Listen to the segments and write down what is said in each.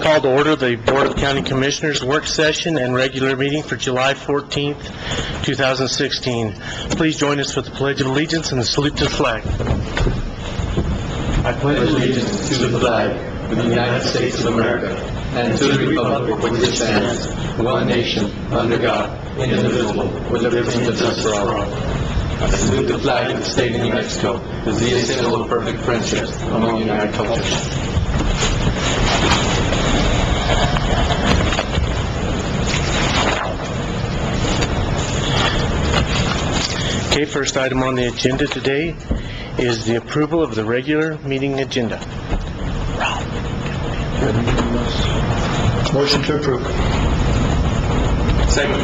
call to order the Board of County Commissioners work session and regular meeting for July 14th, 2016. Please join us with the Pledge of Allegiance and the salute to the flag. I pledge allegiance to the flag of the United States of America and to the republic for which it stands, one nation, under God, indivisible, with liberty and justice for all. I salute the flag of the state of New Mexico as the symbol of perfect friendship among united cultures. Okay, first item on the agenda today is the approval of the regular meeting agenda. Motion to approve. Second.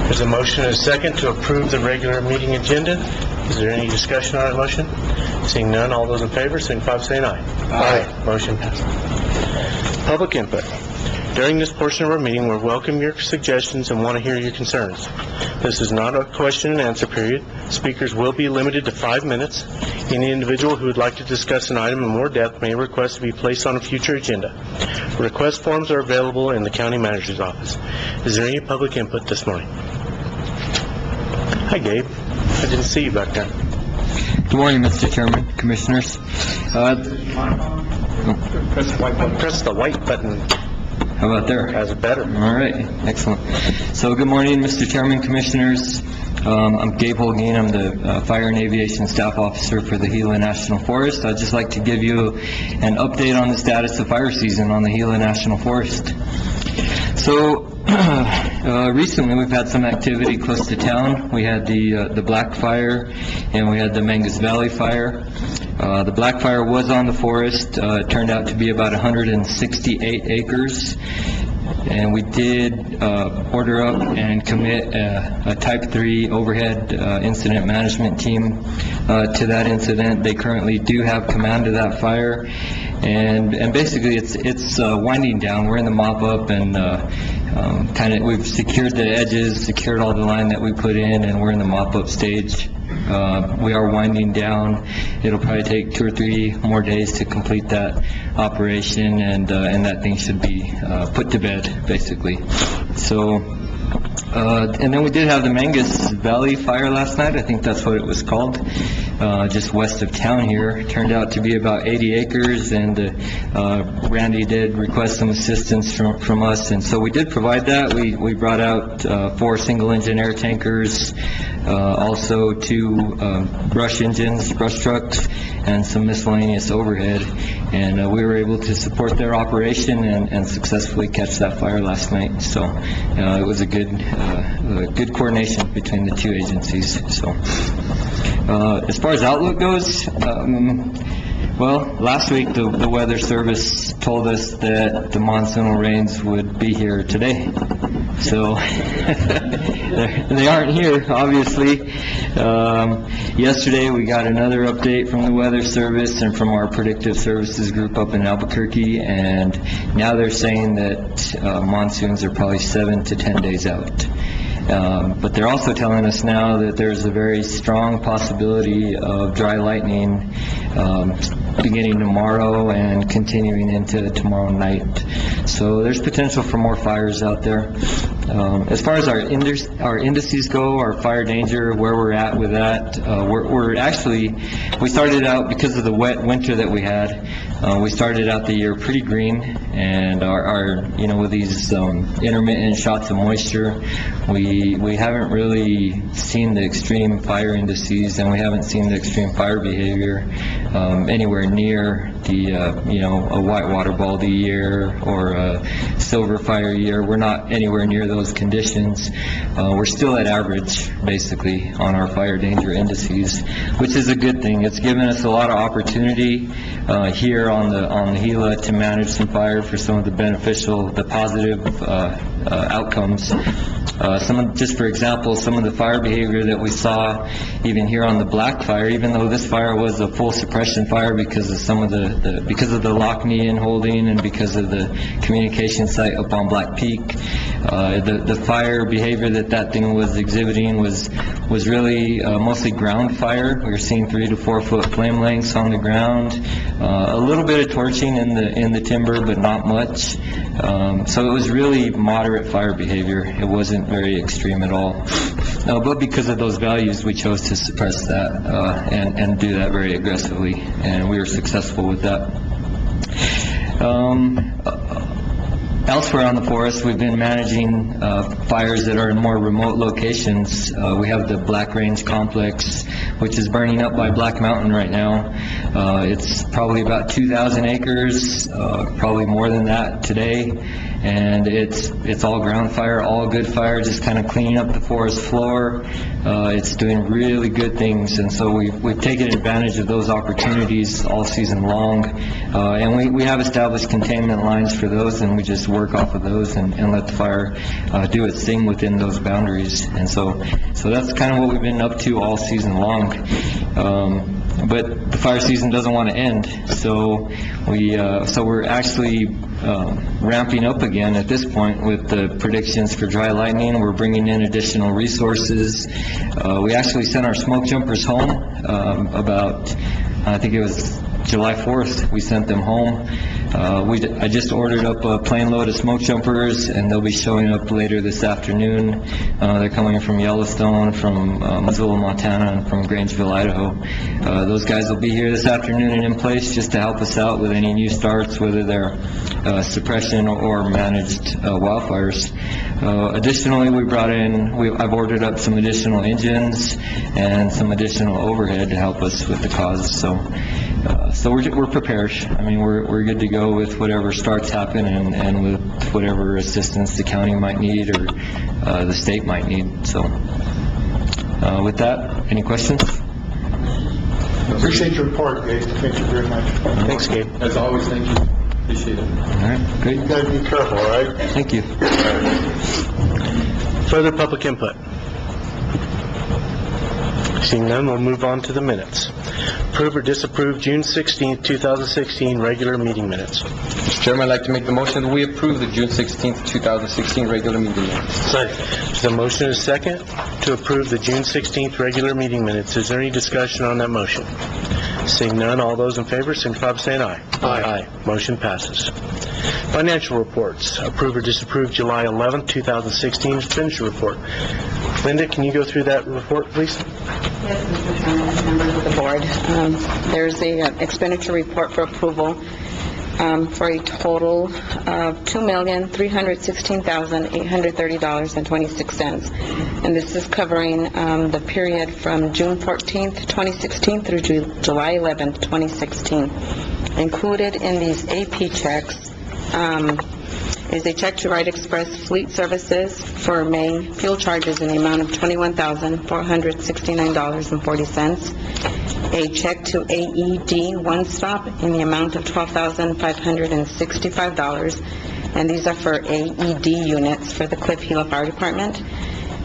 There's a motion and a second to approve the regular meeting agenda. Is there any discussion on that motion? Seeing none, all those in favor, signify by saying aye. Aye. Motion passes. Public input. During this portion of our meeting, we welcome your suggestions and want to hear your concerns. This is not a question and answer period. Speakers will be limited to 5 minutes. Any individual who would like to discuss an item in more depth may request to be placed on a future agenda. Request forms are available in the county manager's office. Is there any public input this morning? Hi, Gabe. I didn't see you back there. Good morning, Mr. Chairman, Commissioners. Press the white button. How about there? That's better. All right, excellent. So good morning, Mr. Chairman, Commissioners. I'm Gabe Holguin. I'm the Fire and Aviation Staff Officer for the Gila National Forest. I'd just like to give you an update on the status of fire season on the Gila National Forest. So recently we've had some activity close to town. We had the Black Fire and we had the Mangus Valley Fire. The Black Fire was on the forest. It turned out to be about 168 acres. And we did order up and commit a Type 3 overhead incident management team to that incident. They currently do have command of that fire. And basically it's winding down. We're in the mop-up and we've secured the edges, secured all the line that we put in, and we're in the mop-up stage. We are winding down. It'll probably take 2 or 3 more days to complete that operation, and that thing should be put to bed, basically. So, and then we did have the Mangus Valley Fire last night. I think that's what it was called, just west of town here. It turned out to be about 80 acres, and Randy did request some assistance from us, and so we did provide that. We brought out 4 single-engine air tankers, also 2 brush engines, brush trucks, and some miscellaneous overhead, and we were able to support their operation and successfully catch that fire last night. So it was a good coordination between the 2 agencies. So as far as outlook goes, well, last week the Weather Service told us that the monsoonal rains would be here today. So they aren't here, obviously. Yesterday we got another update from the Weather Service and from our Predictive Services group up in Albuquerque, and now they're saying that monsoons are probably 7 to 10 days out. But they're also telling us now that there's a very strong possibility of dry lightning beginning tomorrow and continuing into tomorrow night. So there's potential for more fires out there. As far as our indices go, our fire danger, where we're at with that, we started out, because of the wet winter that we had, we started out the year pretty green, and with these intermittent shots of moisture, we haven't really seen the extreme fire indices, and we haven't seen the extreme fire behavior anywhere near the a whitewater baldy year or a silver fire year. We're not anywhere near those conditions. We're still at average, basically, on our fire danger indices, which is a good thing. It's given us a lot of opportunity here on the Gila to manage some fire for some of the positive outcomes. Just for example, some of the fire behavior that we saw even here on the Black Fire, even though this fire was a full suppression fire because of some of the because of the Lockney in holding and because of the communication site up on Black Peak, the fire behavior that thing was exhibiting was really mostly ground fire. We were seeing 3 to 4 foot flame lengths on the ground, a little bit of torching in the timber, but not much. So it was really moderate fire behavior. It wasn't very extreme at all. But because of those values, we chose to suppress that and do that very aggressively, and we were successful with that. Elsewhere on the forest, we've been managing fires that are in more remote locations. We have the Black Range Complex, which is burning up by Black Mountain right now. It's probably about 2,000 acres, probably more than that today, and it's all ground fire, all good fire, just kind of cleaning up the forest floor. It's doing really good things, and so we've taken advantage of those opportunities all season long, and we have established containment lines for those, and we just work off of those and let the fire do its thing within those boundaries. And so that's kind of what we've been up to all season long. But the fire season doesn't want to end, so we're actually ramping up again at this point with the predictions for dry lightning. We're bringing in additional resources. We actually sent our smoke jumpers home about, I think it was July 4th, we sent them home. I just ordered up a plane load of smoke jumpers, and they'll be showing up later this afternoon. They're coming from Yellowstone, from Missoula, Montana, and from Grangeville, Idaho. Those guys will be here this afternoon and in place just to help us out with any new starts, whether they're suppression or managed wildfires. Additionally, I've ordered up some additional engines and some additional overhead to help us with the cause. So we're prepared. I mean, we're good to go with whatever starts happen and with whatever assistance the county might need or the state might need. So with that, any questions? Appreciate your report, Gabe. Thank you very much. Thanks, Gabe. As always, thank you. Appreciate it. All right, great. You gotta be careful, all right? Thank you. Further public input? Seeing none, we'll move on to the minutes. Approve or disapprove June 16th, 2016 regular meeting minutes. Mr. Chairman, I'd like to make the motion that we approve the June 16th, 2016 regular meeting minutes. Second. There's a motion and a second to approve the June 16th regular meeting minutes. Is there any discussion on that motion? Seeing none, all those in favor, signify by saying aye. Aye. Motion passes. Financial reports. Approve or disapprove July 11th, 2016 expenditure report. Linda, can you go through that report, please? Yes, Mr. Chairman, members of the board. There's a expenditure report for approval for a total of $2,316,830.26. And this is covering the period from June 14th, 2016 through July 11th, 2016. Included in these AP checks is a check to Wright Express Fleet Services for May fuel charges in the amount of $21,469.40. A check to AED One Stop in the amount of $12,565, and these are for AED units for the Cliff Gila Fire Department.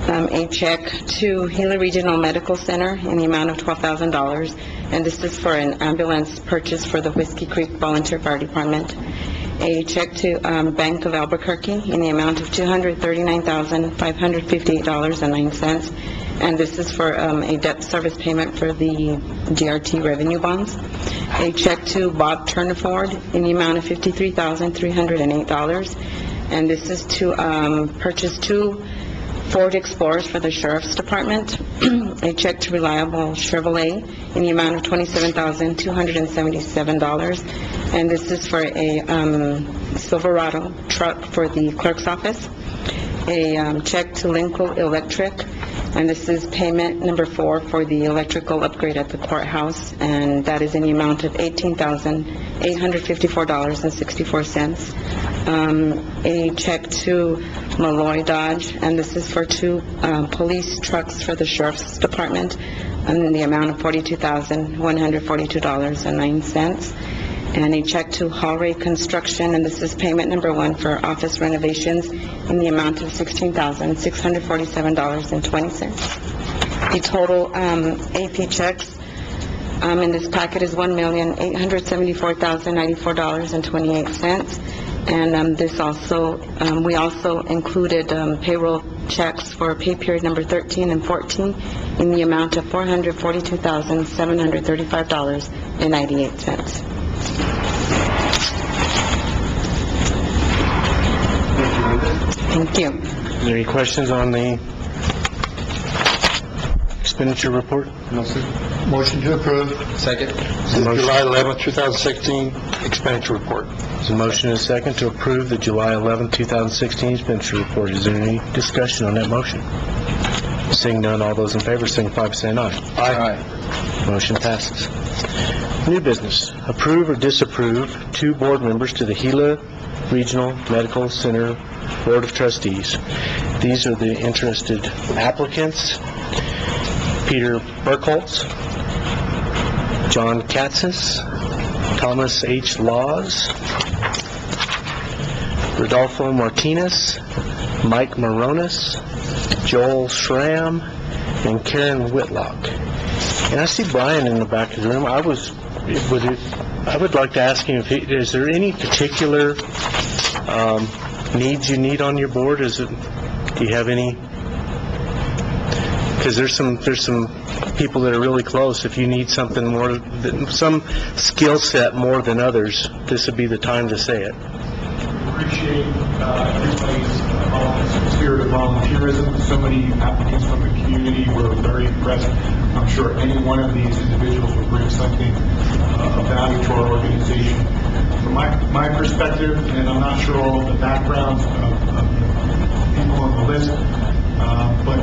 A check to Gila Regional Medical Center in the amount of $12,000, and this is for an ambulance purchase for the Whiskey Creek Volunteer Fire Department. A check to Bank of Albuquerque in the amount of $239,558.09, and this is for a debt service payment for the DRT revenue bonds. A check to Bob Turner Ford in the amount of $53,308, and this is to purchase 2 Ford Explorers for the Sheriff's Department. A check to Reliable Chevrolet in the amount of $27,277, and this is for a Silverado truck for the clerk's office. A check to Linco Electric, and this is payment number 4 for the electrical upgrade at the courthouse, and that is in the amount of $18,854.64. A check to Malloy Dodge, and this is for 2 police trucks for the Sheriff's Department, in the amount of $42,142.09. And a check to Hallray Construction, and this is payment number 1 for office renovations in the amount of $16,647.20. The total AP checks in this packet is $1,874,094.28. And this also, we also included payroll checks for pay period number 13 and 14 in the amount of $442,735.98. Thank you. Is there any questions on the expenditure report? No, sir. Motion to approve Second. the July 11th, 2016 expenditure report. There's a motion and a second to approve the July 11, 2016 expenditure report. Is there any discussion on that motion? Seeing none, all those in favor signify by saying aye. Aye. Motion passes. New business. Approve or disapprove 2 board members to the Gila Regional Medical Center Board of Trustees. These are the interested applicants: Peter Burkholz, John Katzis, Thomas H. Laws, Rodolfo Martinez, Mike Moronis, Joel Schramm, and Karen Whitlock. And I see Brian in the back of the room. I would like to ask him, is there any particular needs you need on your board? Do you have any? Because there's some people that are really close. If you need something more, some skill set more than others, this would be the time to say it. Appreciate everybody's spirit of volunteerism. So many applicants from the community were very impressed. I'm sure any one of these individuals will bring something of value to our organization. From my perspective, and I'm not sure all of the backgrounds of people on the list, but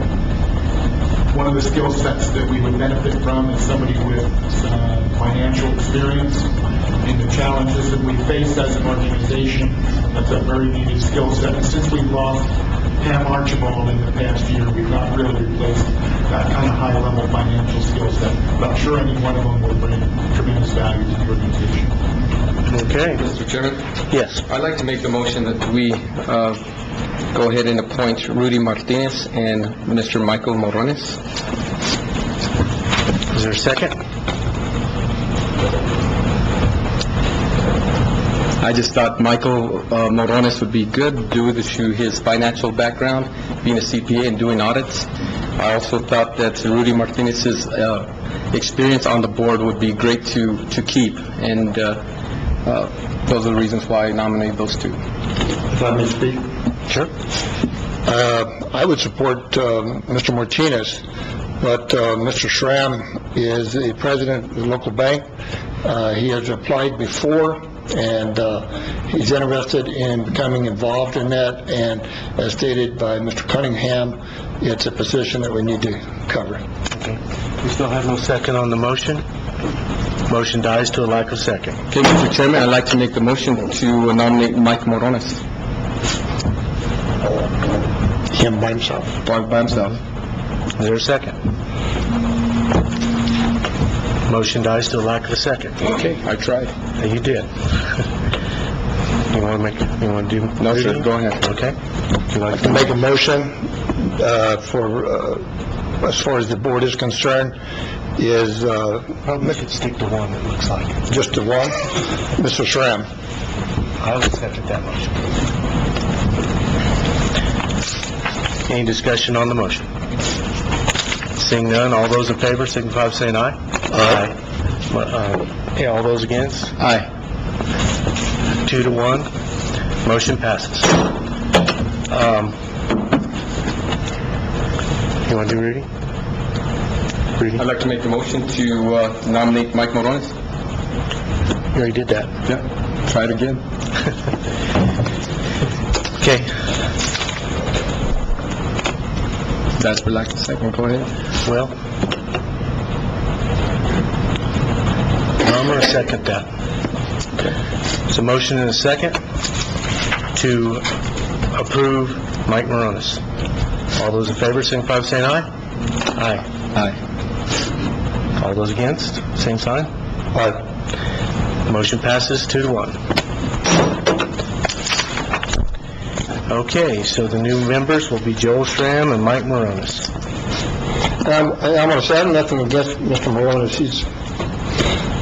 one of the skill sets that we would benefit from is somebody with financial experience in the challenges that we face as an organization. That's a very needed skill set. And since we've lost Pam Archibald in the past year, we've not really replaced that kind of high-level financial skill set. But I'm sure any one of them will bring tremendous value to the organization. Okay. Mr. Chairman, Yes. I'd like to make the motion that we go ahead and appoint Rudy Martinez and Mr. Michael Morones. Is there a second? I just thought Michael Morones would be good due to his financial background, being a CPA and doing audits. I also thought that Rudy Martinez's experience on the board would be great to keep, and those are the reasons why I nominated those 2. If I may speak? Sure. I would support Mr. Martinez, but Mr. Schramm is the president of the local bank. He has applied before, and he's interested in becoming involved in that, and as stated by Mr. Cunningham, it's a position that we need to cover. Okay. We still have no second on the motion. Motion dies to a lack of second. Okay, Mr. Chairman, I'd like to make the motion to nominate Mike Morones. Him by himself. By himself. Is there a second? Motion dies to a lack of a second. Okay, I tried. You did. You want to do? No, sir, go ahead. Okay. You like To make a motion for, as far as the board is concerned, is Probably should stick to one, it looks like. just the one, Mr. Schramm. I would second that motion. Any discussion on the motion? Seeing none, all those in favor signify by saying aye. Aye. Yeah, all those against? Aye. 2-1. Motion passes. You want to do Rudy? Rudy? I'd like to make the motion to nominate Mike Morones. You already did that. Yeah. Try it again. Okay. That's for lack of second, go ahead. Well, I'm going to second that. It's a motion and a second to approve Mike Moronis. All those in favor, signify by saying aye. Aye. Aye. All those against, same sign. Aye. Motion passes 2-1. Okay, so the new members will be Joel Schramm and Mike Moronis. I'm going to say, I have nothing against Mr. Morones.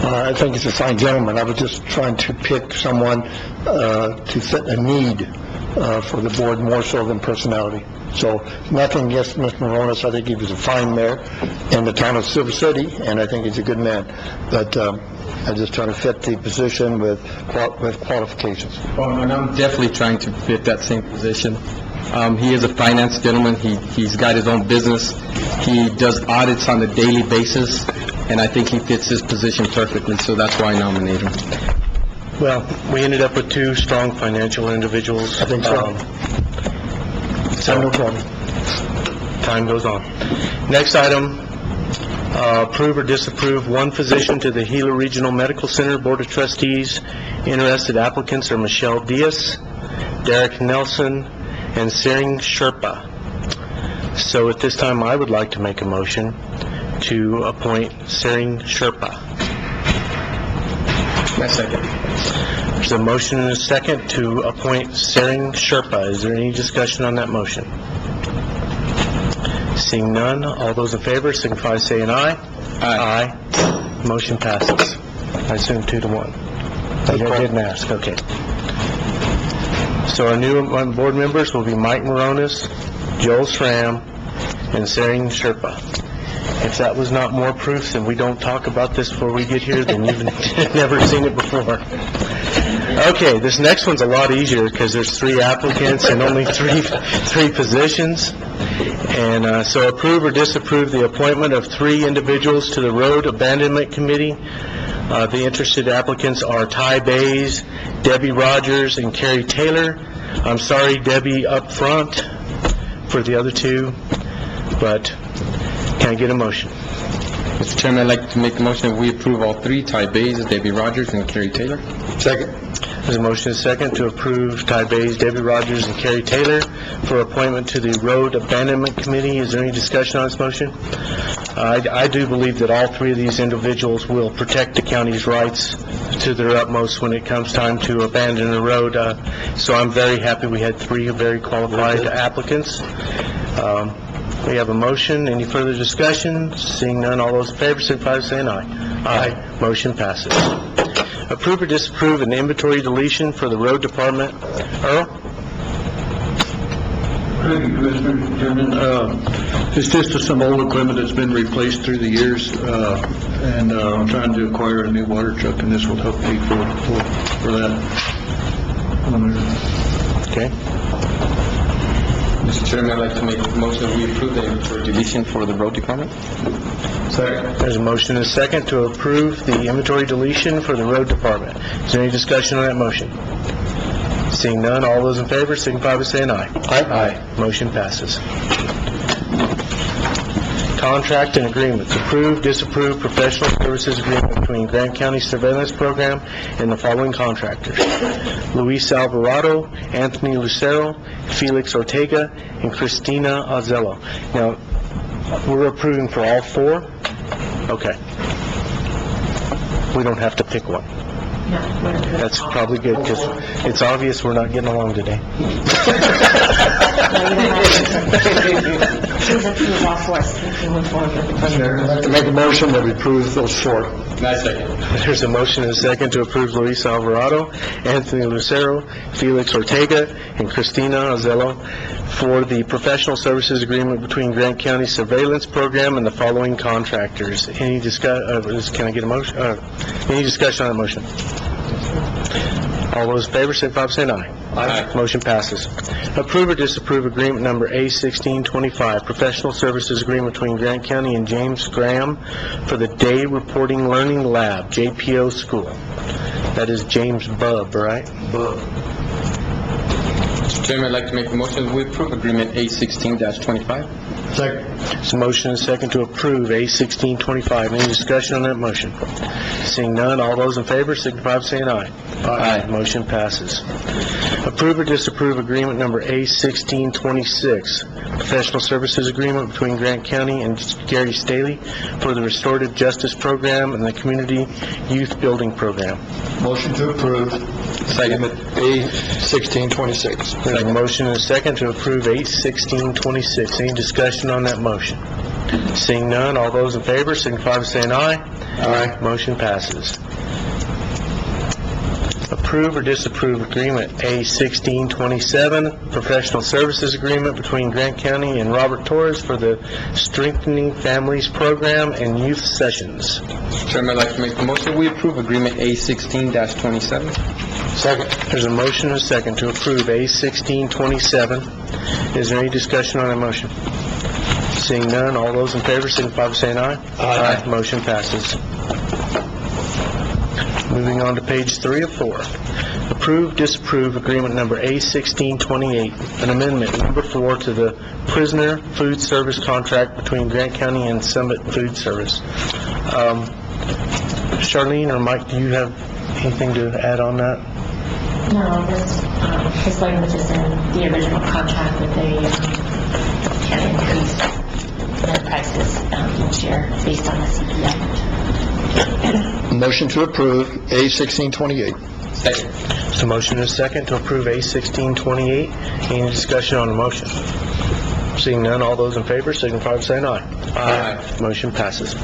I think he's a fine gentleman. I was just trying to pick someone to fit a need for the board more so than personality. So nothing against Mr. Morones. I think he was a fine mayor in the town of Silver City, and I think he's a good man. But I just try to fit the position with qualifications. Oh, and I'm definitely trying to fit that same position. He is a finance gentleman. He's got his own business. He does audits on a daily basis, and I think he fits his position perfectly, so that's why I nominate him. Well, we ended up with two strong financial individuals. I think so. No problem. Time goes on. Next item, approve or disapprove one physician to the Gila Regional Medical Center Board of Trustees. Interested applicants are Michelle Diaz, Derek Nelson, and Sering Sherpa. So at this time, I would like to make a motion to appoint Sering Sherpa. My second. There's a motion and a second to appoint Sering Sherpa. Is there any discussion on that motion? Seeing none, all those in favor signify by saying aye. Aye. Motion passes. I assume 2-1. I didn't ask, okay. So our new board members will be Mike Morones, Joel Schramm, and Sering Sherpa. If that was not more proof that we don't talk about this before we get here, then you've never seen it before. Okay, this next one's a lot easier because there's 3 applicants and only three positions. And so approve or disapprove the appointment of 3 individuals to the Road Abandonment Committee. The interested applicants are Ty Bays, Debbie Rogers, and Carrie Taylor. I'm sorry, Debbie, up front for the other 2, but can I get a motion? Mr. Chairman, I'd like to make a motion that we approve all 3, Ty Bays, Debbie Rogers, and Carrie Taylor. Second. There's a motion and a second to approve Ty Bays, Debbie Rogers, and Carrie Taylor for appointment to the Road Abandonment Committee. Is there any discussion on this motion? I do believe that all 3 of these individuals will protect the county's rights to their utmost when it comes time to abandon a road. So I'm very happy we had 3 very qualified applicants. We have a motion. Any further discussion? Seeing none, all those in favor signify by saying aye. Aye. Motion passes. Approve or disapprove an inventory deletion for the road department. Earl? Thank you, Commissioner Chairman. It's just some old equipment that's been replaced through the years, and I'm trying to acquire a new water truck, and this will help pay for that. Okay. Mr. Chairman, I'd like to make a motion that we approve the inventory deletion for the road department. Second. There's a motion and a second to approve the inventory deletion for the road department. Is there any discussion on that motion? Seeing none, all those in favor signify by saying aye. Aye. Motion passes. Contract and agreements. Approve, disapprove professional services agreement between Grant County Surveillance Program and the following contractors: Luis Alvarado, Anthony Lucero, Felix Ortega, and Christina Azello. Now, we're approving for all 4? Okay. We don't have to pick one. That's probably good, because it's obvious we're not getting along today. Please approve all 4. I'd like to make a motion that we approve those 4. My second. There's a motion and a second to approve Luis Alvarado, Anthony Lucero, Felix Ortega, and Christina Azello for the professional services agreement between Grant County Surveillance Program and the following contractors. Any can I get a motion? Any discussion on the motion? All those in favor, signify by saying aye. Aye. Motion passes. Approve or disapprove agreement number A1625, professional services agreement between Grant County and James Graham for the Day Reporting Learning Lab, JPO School. That is James Bubb, right? Bubb. Mr. Chairman, I'd like to make a motion that we approve agreement A16-25. Second. There's a motion and a second to approve A1625. Any discussion on that motion? Seeing none, all those in favor signify by saying aye. Aye. Motion passes. Approve or disapprove agreement number A1626, professional services agreement between Grant County and Gary Staley for the Restorative Justice Program and the Community Youth Building Program. Motion to approve. Second. A1626. There's a motion and a second to approve A1626. Any discussion on that motion? Seeing none, all those in favor signify by saying aye. Aye. Motion passes. Approve or disapprove agreement A1627, professional services agreement between Grant County and Robert Torres for the Strengthening Families Program and Youth Sessions. Mr. Chairman, I'd like to make the motion, we approve agreement A16-27. Second. There's a motion and a second to approve A1627. Is there any discussion on that motion? Seeing none, all those in favor signify by saying aye. Aye. Motion passes. Moving on to page 3 of 4. Approve, disapprove agreement number A1628, an amendment number 4 to the prisoner food service contract between Grant County and Summit Food Service. Charlene or Mike, do you have anything to add on that? No, this language is in the original contract that they can increase their prices each year based on the CPI. Motion to approve A1628. Second. So motion is second to approve A1628. Any discussion on the motion? Seeing none, all those in favor signify by saying aye. Aye. Motion passes.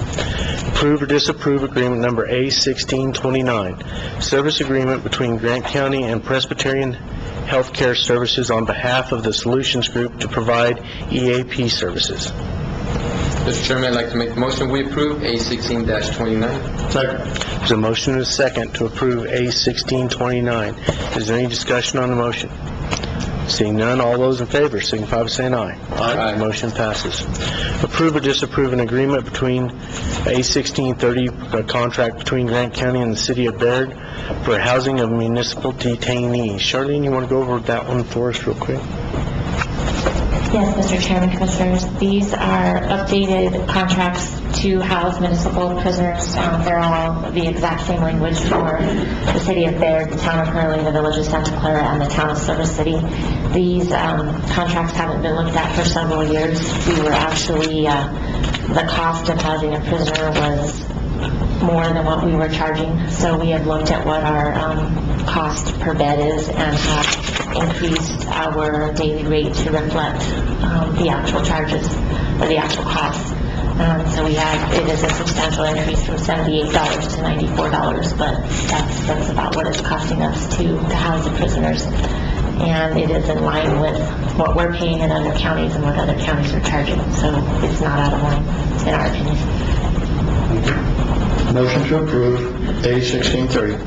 Approve or disapprove agreement number A1629, service agreement between Grant County and Presbyterian Healthcare Services on behalf of the Solutions Group to provide EAP services. Mr. Chairman, I'd like to make the motion, we approve A16-29. Second. There's a motion and a second to approve A1629. Is there any discussion on the motion? Seeing none, all those in favor signify by saying aye. Aye. Motion passes. Approve or disapprove an agreement between A1630, a contract between Grant County and the City of Baird for housing of municipal detainees. Charlene, you want to go over that one for us real quick? Yes, Mr. Chairman, Commissioners, these are updated contracts to house municipal prisoners. They're all the exact same language for the City of Baird, the Town of Hurley, the Village of Santa Clara, and the Town of Silver City. These contracts haven't been looked at for several years. We were actually, the cost of housing a prisoner was more than what we were charging, so we have looked at what our cost per bed is and have increased our daily rate to reflect the actual charges or the actual costs. So we have, it is a substantial increase from $78 to $94, but that's about what it's costing us to house the prisoners. And it is in line with what we're paying in other counties and what other counties are charging, so it's not out of line, in our opinion. Motion to approve A1630.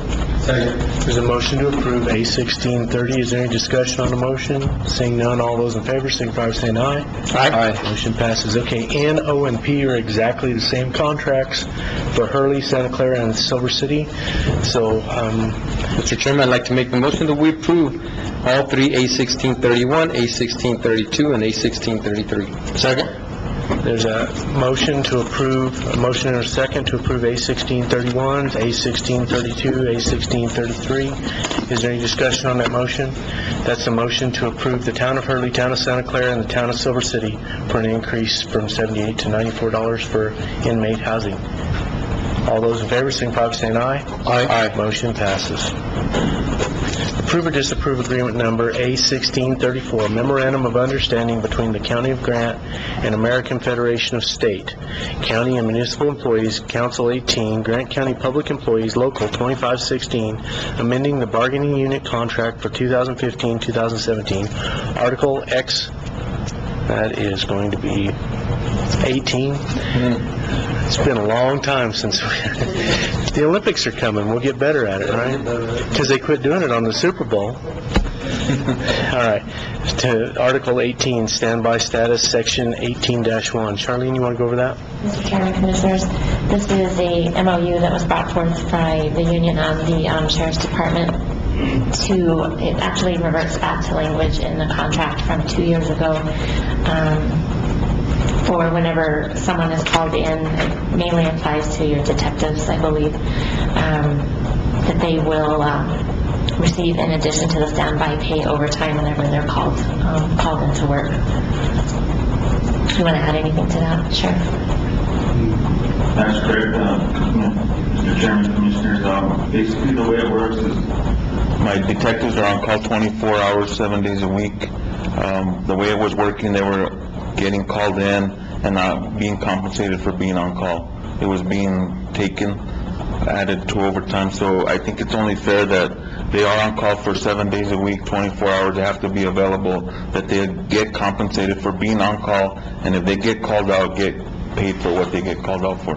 Second. There's a motion to approve A1630. Is there any discussion on the motion? Seeing none, all those in favor signify by saying aye. Aye. Motion passes. Okay, N, O, and P are exactly the same contracts for Hurley, Santa Clara, and Silver City. So, Mr. Chairman, I'd like to make the motion that we approve all three A1631, A1632, and A1633. second. There's a motion to approve, a motion and a second to approve A1631, A1632, A1633. Is there any discussion on that motion? That's a motion to approve the Town of Hurley, Town of Santa Clara, and the Town of Silver City for an increase from $78 to $94 for inmate housing. All those in favor, signify by saying aye. Aye. Motion passes. Approve or disapprove agreement number A1634, memorandum of understanding between the County of Grant and American Federation of State, County and Municipal Employees, Council 18, Grant County Public Employees, Local 2516, amending the bargaining unit contract for 2015-2017, Article X, that is going to be 18. It's been a long time since the Olympics are coming. We'll get better at it, right? Because they quit doing it on the Super Bowl. All right. To Article 18, standby status, Section 18-1. Charlene, you want to go over that? Mr. Chairman, Commissioners, this is a MOU that was brought forth by the union and the Sheriff's Department it actually reverts back to language in the contract from 2 years ago. For whenever someone is called in, it mainly applies to your detectives, I believe, that they will receive, in addition to the standby pay, overtime whenever they're called into work. You want to add anything to that, Sheriff? That's correct, Mr. Chairman, Commissioners. Basically, the way it works is my detectives are on call 24 hours, 7 days a week. The way it was working, they were getting called in and not being compensated for being on call. it was being taken, added to overtime. So I think it's only fair that they are on call for 7 days a week, 24 hours, they have to be available, that they get compensated for being on call, and if they get called out, get paid for what they get called out for.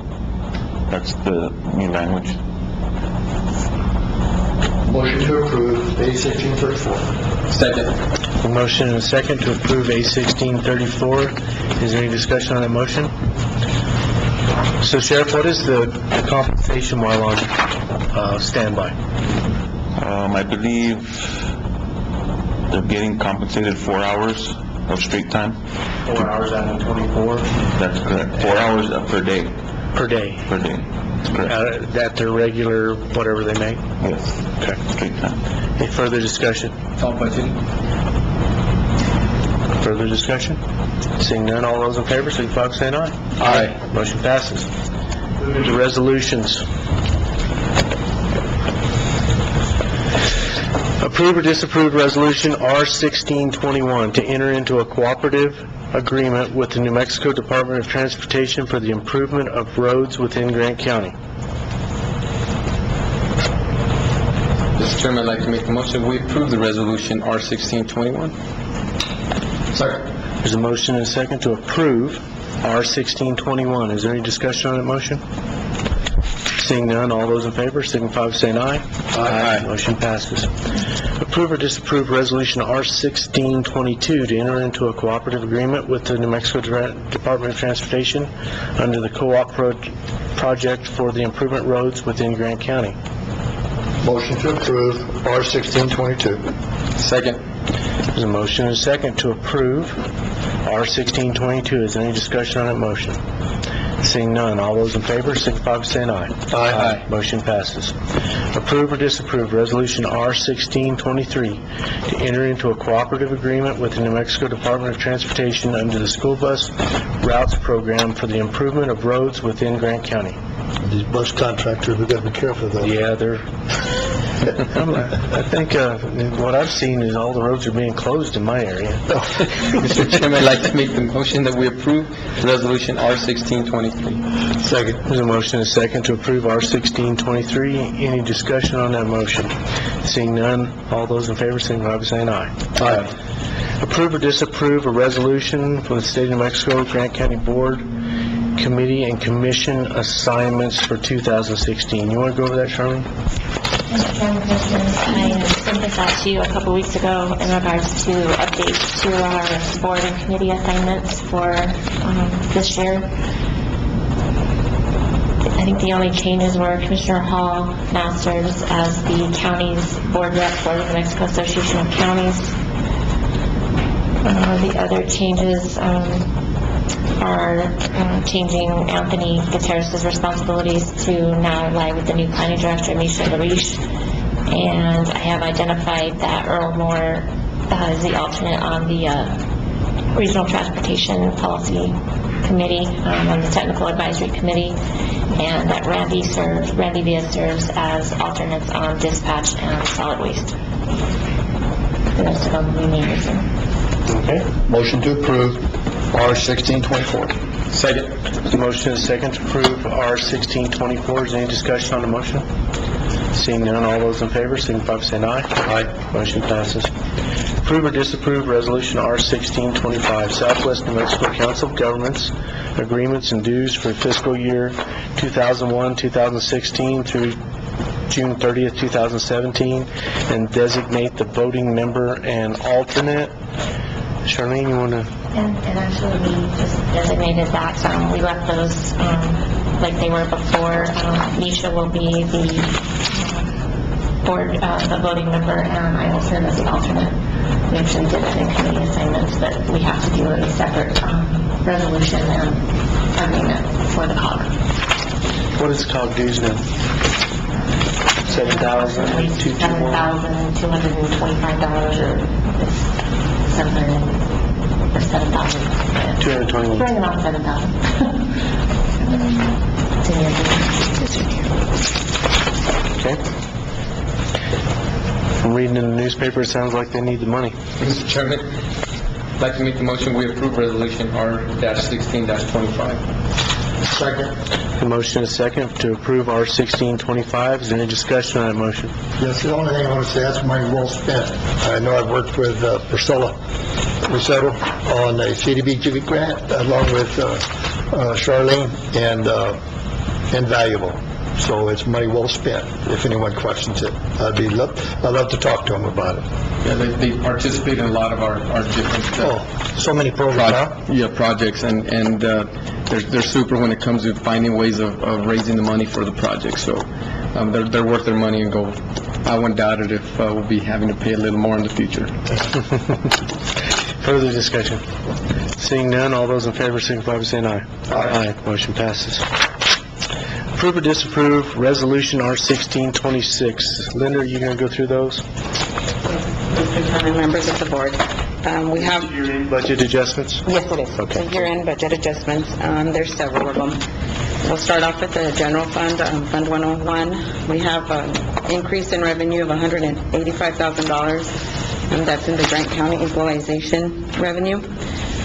That's the new language. Motion to approve A1634. Second. A motion and a second to approve A1634. Is there any discussion on that motion? So Sheriff, what is the compensation while on standby? I believe they're getting compensated 4 hours of straight time. 4 hours out of 24 That's correct. 4 hours per day. per day, Per day. That's correct. at their regular, whatever they make? Yes. Okay. Straight time. Any further discussion? All budgeted. Further discussion? Seeing none, all those in favor, signify by saying aye. Aye. Motion passes. Moving to resolutions. Approve or disapprove Resolution R-1621 to enter into a cooperative agreement with the New Mexico Department of Transportation for the improvement of roads within Grant County. Mr. Chairman, I'd like to make a motion, we approve the resolution R-1621. Second. There's a motion and a second to approve R-1621. Is there any discussion on that motion? Seeing none, all those in favor signify by saying aye. Aye. Motion passes. Approve or disapprove Resolution R-1622 to enter into a cooperative agreement with the New Mexico Department of Transportation under the co-op project for the improvement roads within Grant County. Motion to approve R-1622. Second. There's a motion and a second to approve R-1622. Is there any discussion on that motion? Seeing none, all those in favor signify by saying aye. Aye. Motion passes. Approve or disapprove Resolution R-1623 to enter into a cooperative agreement with the New Mexico Department of Transportation under the School Bus Routes Program for the improvement of roads within Grant County. These bus contractors, we gotta be careful though. Yeah, they're, I think, what I've seen is all the roads are being closed in my area. Mr. Chairman, I'd like to make the motion that we approve resolution R-1623. Second. There's a motion and a second to approve R-1623. Any discussion on that motion? Seeing none, all those in favor signify by saying aye. Aye. Approve or disapprove a resolution for the State of New Mexico Grant County Board, Committee, and Commission assignments for 2016. You want to go over that, Charlene? Mr. Chairman, Commissioners, I sent this out to you a couple weeks ago in regards to updates to our board and committee assignments for this year. I think the only changes were Commissioner Hall now serves as the county's board rep for the New Mexico Association of Counties. The other changes are changing Anthony Gutierrez's responsibilities to now lie with the new planning director, Misha Larish. And I have identified that Earl Moore is the alternate on the Regional Transportation Policy Committee, on the Technical Advisory Committee, and that Randy Villa serves as alternates on Dispatch and Solid Waste. The rest of them remain the same. Okay. Motion to approve R-1624. Second. There's a motion and a second to approve R-1624. Is there any discussion on the motion? Seeing none, all those in favor signify by saying aye. Aye. Motion passes. Approve or disapprove Resolution R-1625, Southwest New Mexico Council of Governments Agreements and Dues for fiscal year 2001-2016 through June 30th, 2017, and designate the voting member and alternate. Charlene, you want to? And actually, we just designated that, we left those like they were before. Misha will be the board, the voting member, and I will serve as the alternate. We actually did it in committee assignments, but we have to do a separate resolution and agreement for the COG. What is COG dues now? $7,221. $7,225 or something, or $7,000. 221. Right around $7,000. It's in your Okay. From reading in the newspaper, it sounds like they need the money. Mr. Chairman, I'd like to make the motion, we approve resolution R-16-25. Second. The motion is second to approve R-1625. Is there any discussion on that motion? Yes, the only thing I want to say, that's money well spent. I know I've worked with Priscilla Rosetto on a CDBG grant, along with Charlene, and invaluable. So it's money well spent, if anyone questions it. I'd love to talk to them about it. Yeah, they participate in a lot of our different, Oh, so many programs, huh? projects, and they're super when it comes to finding ways of raising the money for the project, so they're worth their money and gold. I wouldn't doubt it if we'll be having to pay a little more in the future. Further discussion? Seeing none, all those in favor signify by saying aye. Aye. Motion passes. Approve or disapprove Resolution R-1626. Linda, are you going to go through those? Mr. Chairman, members of the board, we have... Year-end budget adjustments? Yes, it is. Okay. The year-end budget adjustments, there's several of them. We'll start off with the general fund, Fund 101. We have an increase in revenue of $185,000, and that's in the Grant County equalization revenue.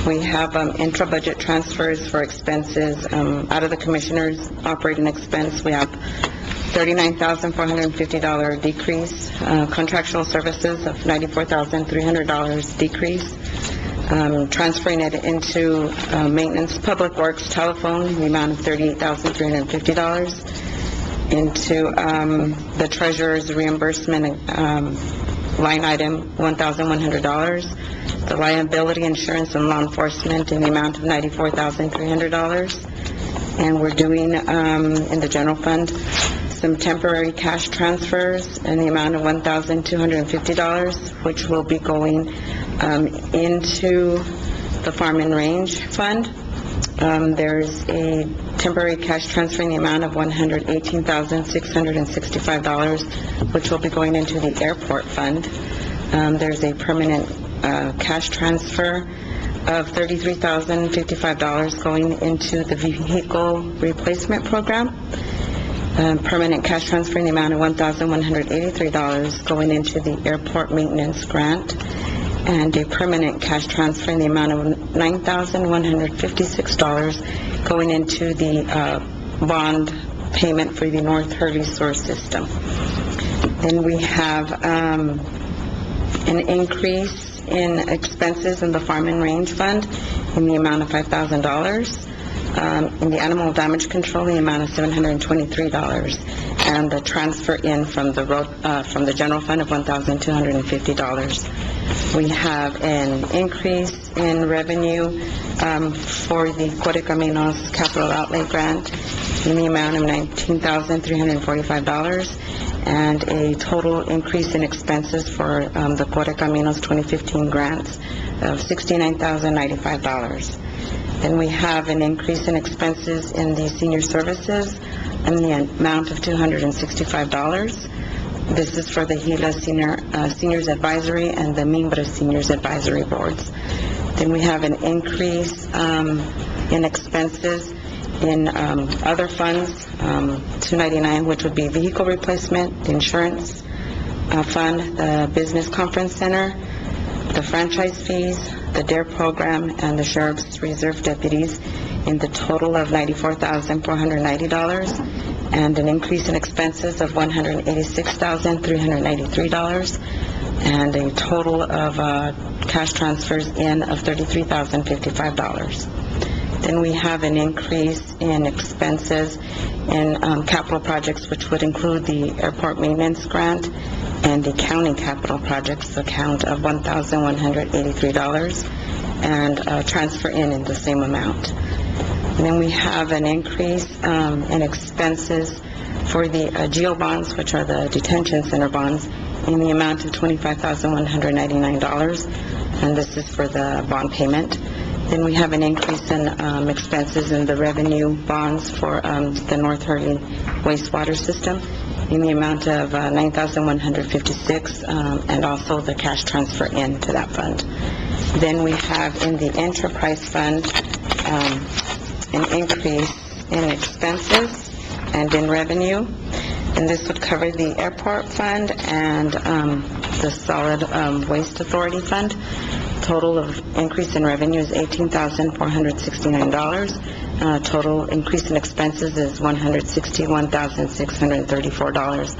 We have intra-budget transfers for expenses. Out of the commissioner's operating expense, we have $39,450 decrease. Contractual services of $94,300 decrease. Transferring it into maintenance, public works, telephone, in the amount of $38,350. Into the treasurer's reimbursement line item, $1,100. The liability insurance and law enforcement in the amount of $94,300. And we're doing, in the general fund, some temporary cash transfers in the amount of $1,250, which will be going into the Farm and Range Fund. There's a temporary cash transfer in the amount of $118,665, which will be going into the Airport Fund. There's a permanent cash transfer of $33,055 going into the Vehicle Replacement Program. Permanent cash transfer in the amount of $1,183 going into the Airport Maintenance Grant. And a permanent cash transfer in the amount of $9,156 going into the bond payment for the North Hurley Sewer System. Then we have an increase in expenses in the Farm and Range Fund in the amount of $5,000. In the Animal Damage Control, in the amount of $723. And the transfer in from the general fund of $1,250. We have an increase in revenue for the Correcaminos Capital Outlay Grant in the amount of $19,345, and a total increase in expenses for the Correcaminos 2015 grants of $69,095. Then we have an increase in expenses in the senior services in the amount of $265. This is for the Gila Seniors Advisory and the Mimbres Seniors Advisory Boards. Then we have an increase in expenses in other funds, 299, which would be vehicle replacement, the insurance fund, the business conference center, the franchise fees, the DARE program, and the Sheriff's Reserve deputies in the total of $94,490, and an increase in expenses of $186,393, and a total of cash transfers in of $33,055. Then we have an increase in expenses in capital projects, which would include the airport maintenance grant and the county capital projects account of $1,183, and transfer in the same amount. And then we have an increase in expenses for the GEO bonds, which are the detention center bonds, in the amount of $25,199, and this is for the bond payment. Then we have an increase in expenses in the revenue bonds for the North Hurley wastewater system in the amount of $9,156, and also the cash transfer into that fund. Then we have in the enterprise fund an increase in expenses and in revenue, and this would cover the airport fund and the Solid Waste Authority Fund. Total of increase in revenue is $18,469. Total increase in expenses is $161,634.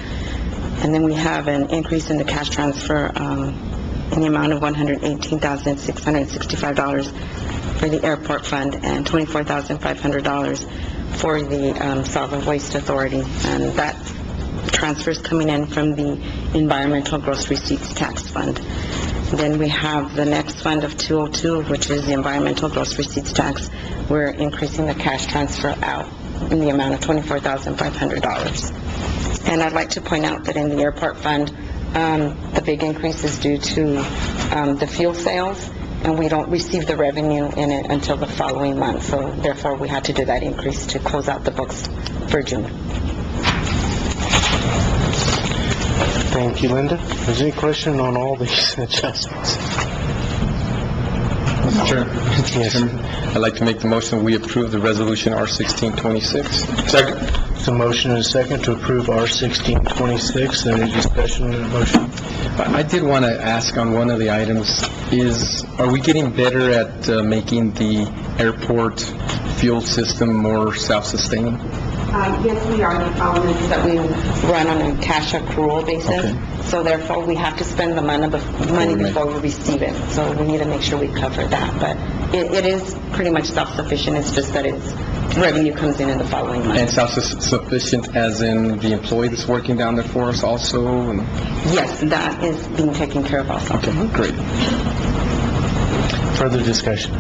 And then we have an increase in the cash transfer in the amount of $118,665 for the airport fund and $24,500 for the Solid Waste Authority. And that transfer is coming in from the Environmental Gross Receipts Tax Fund. Then we have the next fund of 202, which is the Environmental Gross Receipts Tax. We're increasing the cash transfer out in the amount of $24,500. And I'd like to point out that in the airport fund, the big increase is due to the fuel sales, and we don't receive the revenue in it until the following month. So therefore, we had to do that increase to close out the books for June. Thank you, Linda. Is there any question on all these adjustments? Mr. Chairman. Yes. I'd like to make the motion, we approve the resolution R-1626. Second. There's a motion and a second to approve R-1626. Any discussion on that motion? I did want to ask on one of the items, are we getting better at making the airport fuel system more self-sustaining? Yes, we are. The problem is that we run on a cash accrual basis. Okay. So therefore, we have to spend the money before we receive it. So we need to make sure we cover that. But it is pretty much self-sufficient. It's just that its revenue comes in the following month. And self-sufficient as in the employee that's working down there for us also? Yes, that is being taken care of also. Okay, great. Further discussion?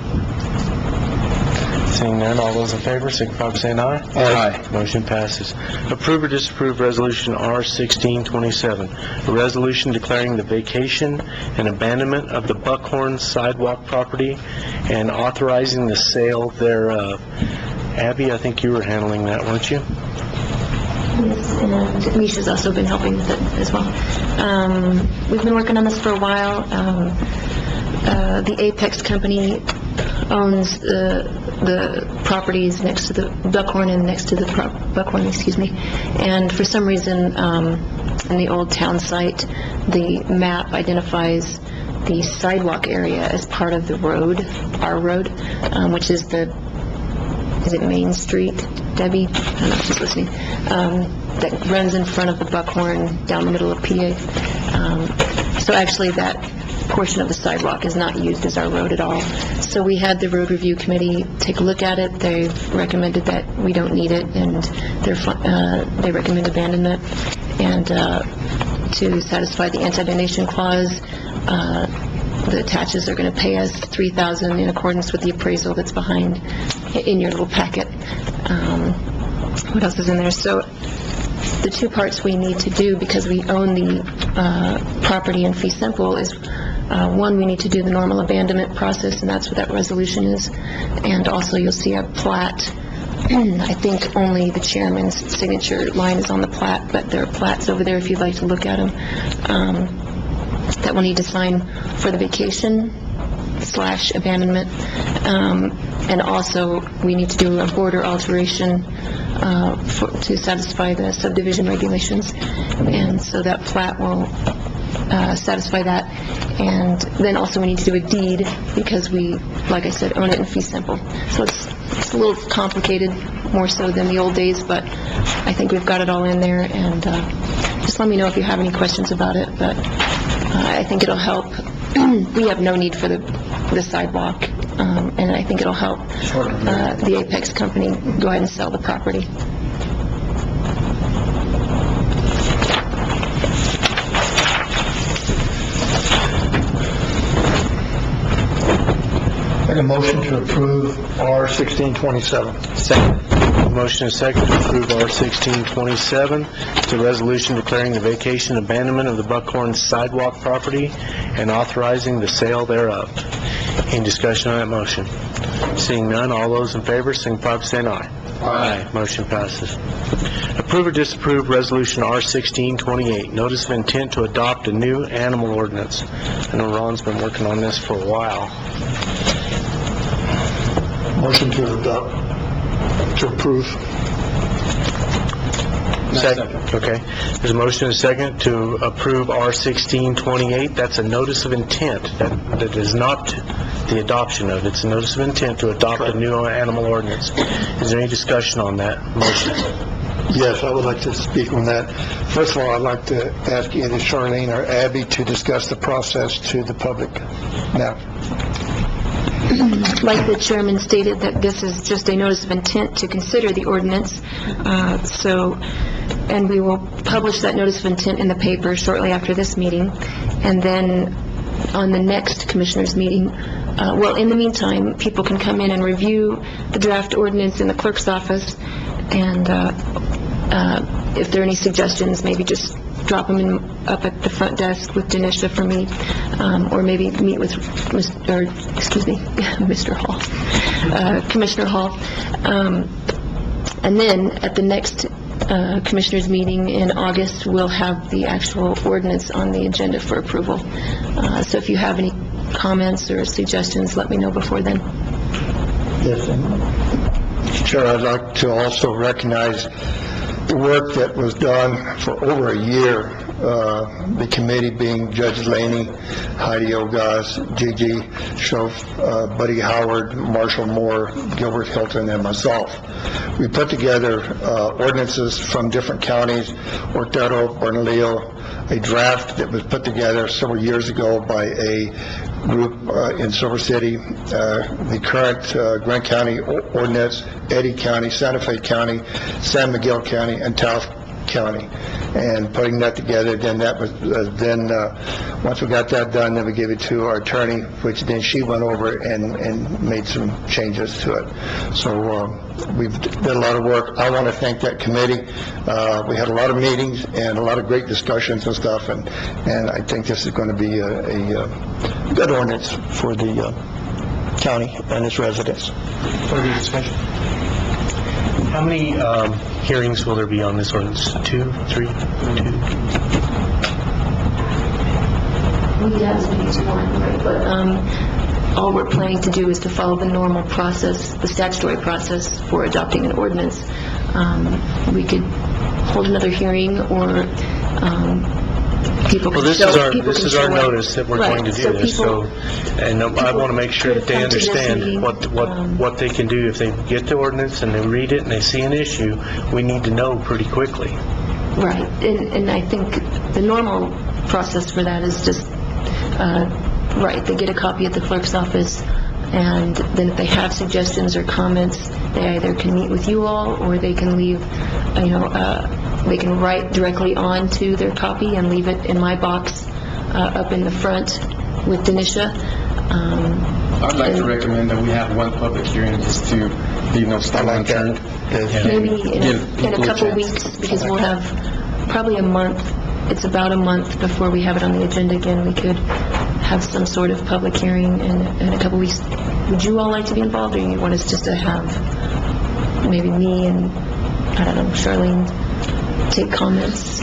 Seeing none, all those in favor, signify by saying aye. Aye. Motion passes. Approve or disapprove Resolution R-1627, a resolution declaring the vacation and abandonment of the Buckhorn Sidewalk property and authorizing the sale thereof. Abby, I think you were handling that, weren't you? Yes, and Misha's also been helping with it as well. We've been working on this for a while. The Apex company owns the properties next to the Buckhorn and next to the Buckhorn, and for some reason, in the old town site, the map identifies the sidewalk area as part of the road, our road, which is is it Main Street, Debbie? I don't know if she's listening. That runs in front of the Buckhorn down the middle of PA. So actually that portion of the sidewalk is not used as our road at all. So we had the road review committee take a look at it. They've recommended that we don't need it, and they recommend abandonment. And to satisfy the anti-donation clause, the attaches are going to pay us $3,000 in accordance with the appraisal that's behind in your little packet. What else is in there? So the two parts we need to do, because we own the property in fee simple, is one, we need to do the normal abandonment process, and that's what that resolution is. And also, you'll see a plat. I think only the chairman's signature line is on the plat, but there are plats over there if you'd like to look at them, that we'll need to sign for the vacation/abandonment. And also, we need to do a border alteration to satisfy the subdivision regulations. And so that plat will satisfy that. And then also we need to do a deed, because we, like I said, own it in fee simple. So it's a little complicated, more so than the old days, but I think we've got it all in there. And just let me know if you have any questions about it, but I think it'll help. We have no need for the sidewalk, and I think it'll help the Apex company go ahead and sell the property. Make a motion to approve R-1627. Second. Motion is second to approve R-1627. It's a resolution declaring the vacation and abandonment of the Buckhorn Sidewalk property and authorizing the sale thereof. Any discussion on that motion? Seeing none, all those in favor, signify by saying aye. Aye. Motion passes. Approve or disapprove Resolution R-1628, notice of intent to adopt a new animal ordinance. I know Ron's been working on this for a while. Motion to approve. Second. Okay. There's a motion and a second to approve R-1628. That's a notice of intent. That is not the adoption of. It's a notice of intent to adopt a new animal ordinance. Is there any discussion on that motion? Yes, I would like to speak on that. First of all, I'd like to ask either Charlene or Abby to discuss the process to the public now. Like the chairman stated, that this is just a notice of intent to consider the ordinance. And we will publish that notice of intent in the paper shortly after this meeting. And then on the next commissioners' meeting, in the meantime, people can come in and review the draft ordinance in the clerk's office. And if there are any suggestions, maybe just drop them up at the front desk with Denisha for me, or maybe meet with Mr. Hall, Commissioner Hall. And then at the next commissioners' meeting in August, we'll have the actual ordinance on the agenda for approval. So if you have any comments or suggestions, let me know before then. Yes, and Chair, I'd like to also recognize the work that was done for over a year. The committee being Judge Laney, Heidi Ogas, Gigi Schoaf, Buddy Howard, Marshall Moore, Gilbert Hilton, and myself. We put together ordinances from different counties, Ortero, Bernalillo, a draft that was put together several years ago by a group in Silver City, the current Grant County ordinance, Eddy County, Santa Fe County, San Miguel County, and Taft County, and putting that together. Then that was once we got that done, then we gave it to our attorney, which then she went over and made some changes to it. So we've done a lot of work. I want to thank that committee. We had a lot of meetings and a lot of great discussions and stuff, and I think this is going to be a good ordinance for the county and its residents. Further discussion? How many hearings will there be on this ordinance? 2, 3, 2? We have as many as you want, right? But all we're planning to do is to follow the normal process, the statutory process for adopting an ordinance. We could hold another hearing, or people can Well, this is our notice that we're Right, going to so do this, people- and I want to make sure that they come to this understand meeting, what they can do. If they get the ordinance and they read it and they see an issue, we need to know pretty quickly. Right, and I think the normal process for that is just, they get a copy at the clerk's office, and then if they have suggestions or comments, they either can meet with you all, or they can leave, they can write directly onto their copy and leave it in my box up in the front with Denisha. I'd like to recommend that we have one public hearing just to, start on turn. Maybe in a people a couple chance. weeks, because we'll have probably a month. It's about a month before we have it on the agenda again. We could have some sort of public hearing in a couple weeks. Would you all like to be involved, or you want us just to have maybe me and, Charlene take comments?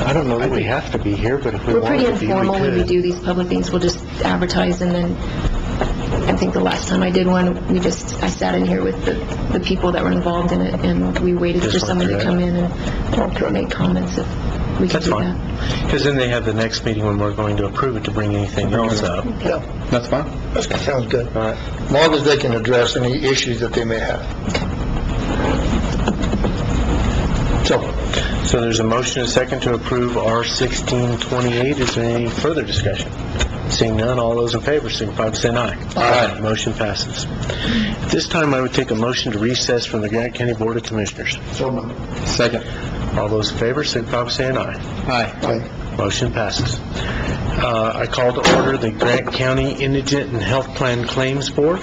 I don't know that we have to be here, but if we We're wanted pretty to be, we informal when we could. do these public things. We'll just advertise, and then I think the last time I did one, I sat in here with the people that were involved in it, and we waited Just for went someone through to it. come in and make comments if we could That's do fine. that. Because then they have the next meeting when we're going to approve it to bring anything else up. Yeah, That's fine. that sounds good. All right. As long as they can address any issues that they may have. So there's a motion and a second to approve R-1628. Is there any further discussion? Seeing none, all those in favor signify by saying aye. Aye. Motion passes. At this time, I would take a motion to recess from the Grant County Board of Commissioners. So moved. Second. All those in favor signify by saying aye. Aye. Aye. Motion passes. I call to order the Grant County Indigent and Health Plan Claims Board.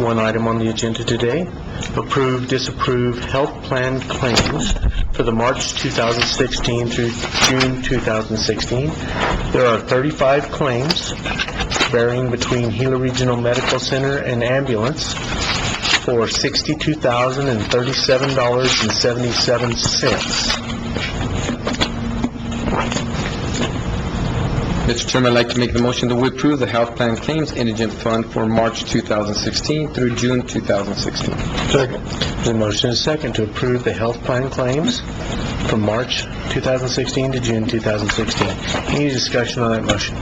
One item on the agenda today, approve, disapprove health plan claims for the March 2016 through June 2016. There are 35 claims varying between Gila Regional Medical Center and ambulance for $62,037.77. Mr. Chairman, I'd like to make the motion that we approve the health plan claims indigent fund for March 2016 through June 2016. Second. The motion is second to approve the health plan claims from March 2016 to June 2016. Any discussion on that motion?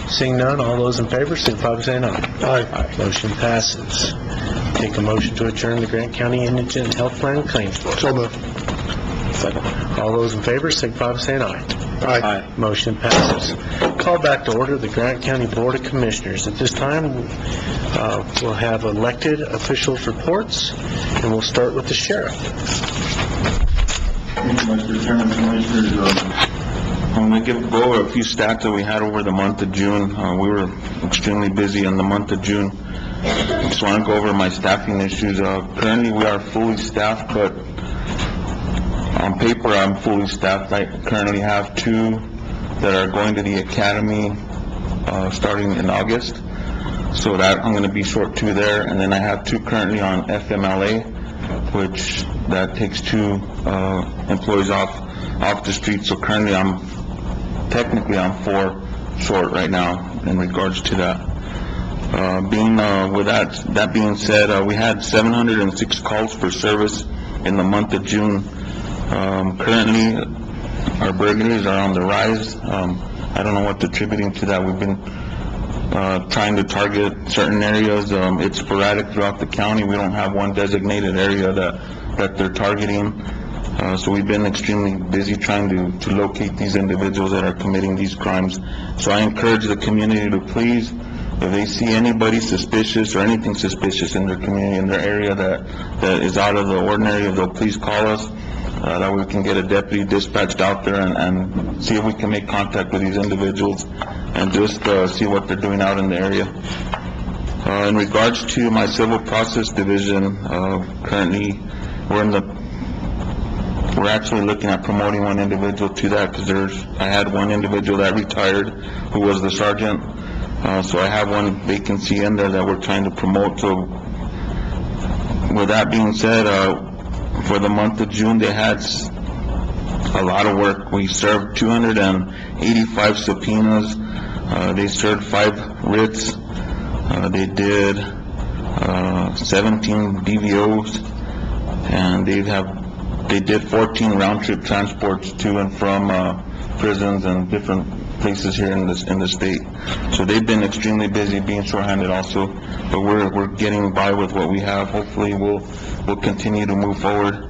Seeing none, all those in favor, signify by saying aye. Aye. Motion passes. Take a motion to adjourn the Grant County Indigent Health Plan Claims Board. So moved. Second. All those in favor, signify by saying aye. Aye. Motion passes. Call back to order the Grant County Board of Commissioners. At this time, we'll have elected officials' reports, and we'll start with the sheriff. Thank you, Mr. Chairman, Commissioners. I'm going to go over a few stats that we had over the month of June. We were extremely busy in the month of June. I just want to go over my staffing issues. Currently, we are fully staffed, but on paper, I'm fully staffed. I currently have 2 that are going to the academy starting in August. So that I'm going to be short 2 there. And then I have 2 currently on FMLA, which that takes 2 employees off the street. So currently I'm 4 short right now in regards to that. With that being said, we had 706 calls for service in the month of June. Currently, our burglaries are on the rise. I don't know what to attributing to that. We've been trying to target certain areas. It's sporadic throughout the county. We don't have one designated area that they're targeting. So we've been extremely busy trying to locate these individuals that are committing these crimes. So I encourage the community to please, if they see anybody suspicious or anything suspicious in their community, in their area that is out of the ordinary, if they'll please call us, that we can get a deputy dispatched out there and see if we can make contact with these individuals and just see what they're doing out in the area. In regards to my civil process division, currently we're actually looking at promoting one individual to that, because I had one individual that retired who was the sergeant. So I have one vacancy in there that we're trying to promote. So with that being said, for the month of June, they had a lot of work. We served 285 subpoenas. They served 5 writs. They did 17 DVOs, and they did 14 round-trip transports to and from prisons and different places here in the state. So they've been extremely busy, being short-handed also, but we're getting by with what we have. Hopefully we'll continue to move forward.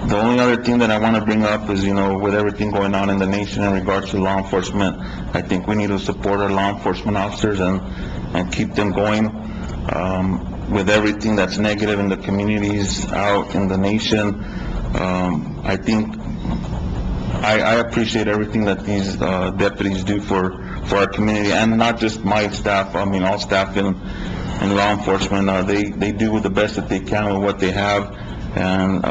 The only other thing that I want to bring up is, with everything going on in the nation in regards to law enforcement, I think we need to support our law enforcement officers and keep them going. With everything that's negative in the communities out in the nation, I think I appreciate everything that these deputies do for our community, and not just my staff. I mean, all staff in law enforcement. They do the best that they can with what they have, and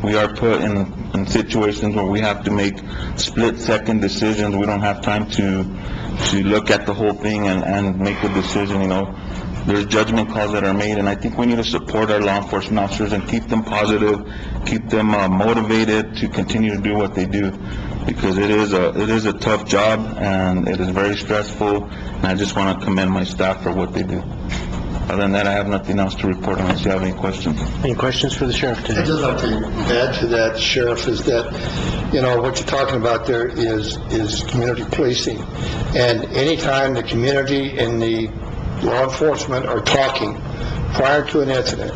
we are put in situations where we have to make split-second decisions. We don't have time to look at the whole thing and make a decision. There's judgment calls that are made, and I think we need to support our law enforcement officers and keep them positive, keep them motivated to continue to do what they do, because it is a tough job and it is very stressful, and I just want to commend my staff for what they do. Other than that, I have nothing else to report unless you have any questions. Any questions for the sheriff today? I'd just like to add to that, Sheriff, is that, what you're talking about there is community policing. And anytime the community and the law enforcement are talking prior to an incident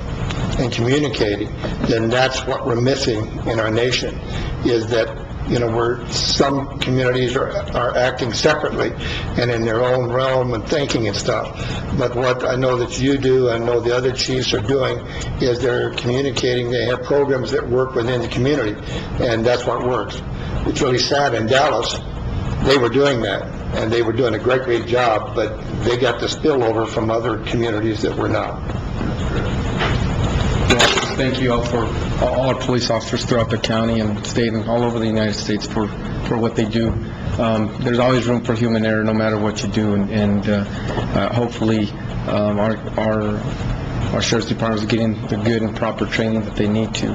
and communicating, then that's what we're missing in our nation, is that, where some communities are acting separately and in their own realm and thinking and stuff. But what I know that you do, I know the other chiefs are doing, is they're communicating. They have programs that work within the community, and that's what works. It's really sad. In Dallas, they were doing that, and they were doing a great job, but they got the spillover from other communities that were not. Thank you all for all our police officers throughout the county and state and all over the United States for what they do. There's always room for human error no matter what you do, and hopefully our our sheriff's department is getting the good and proper training that they need to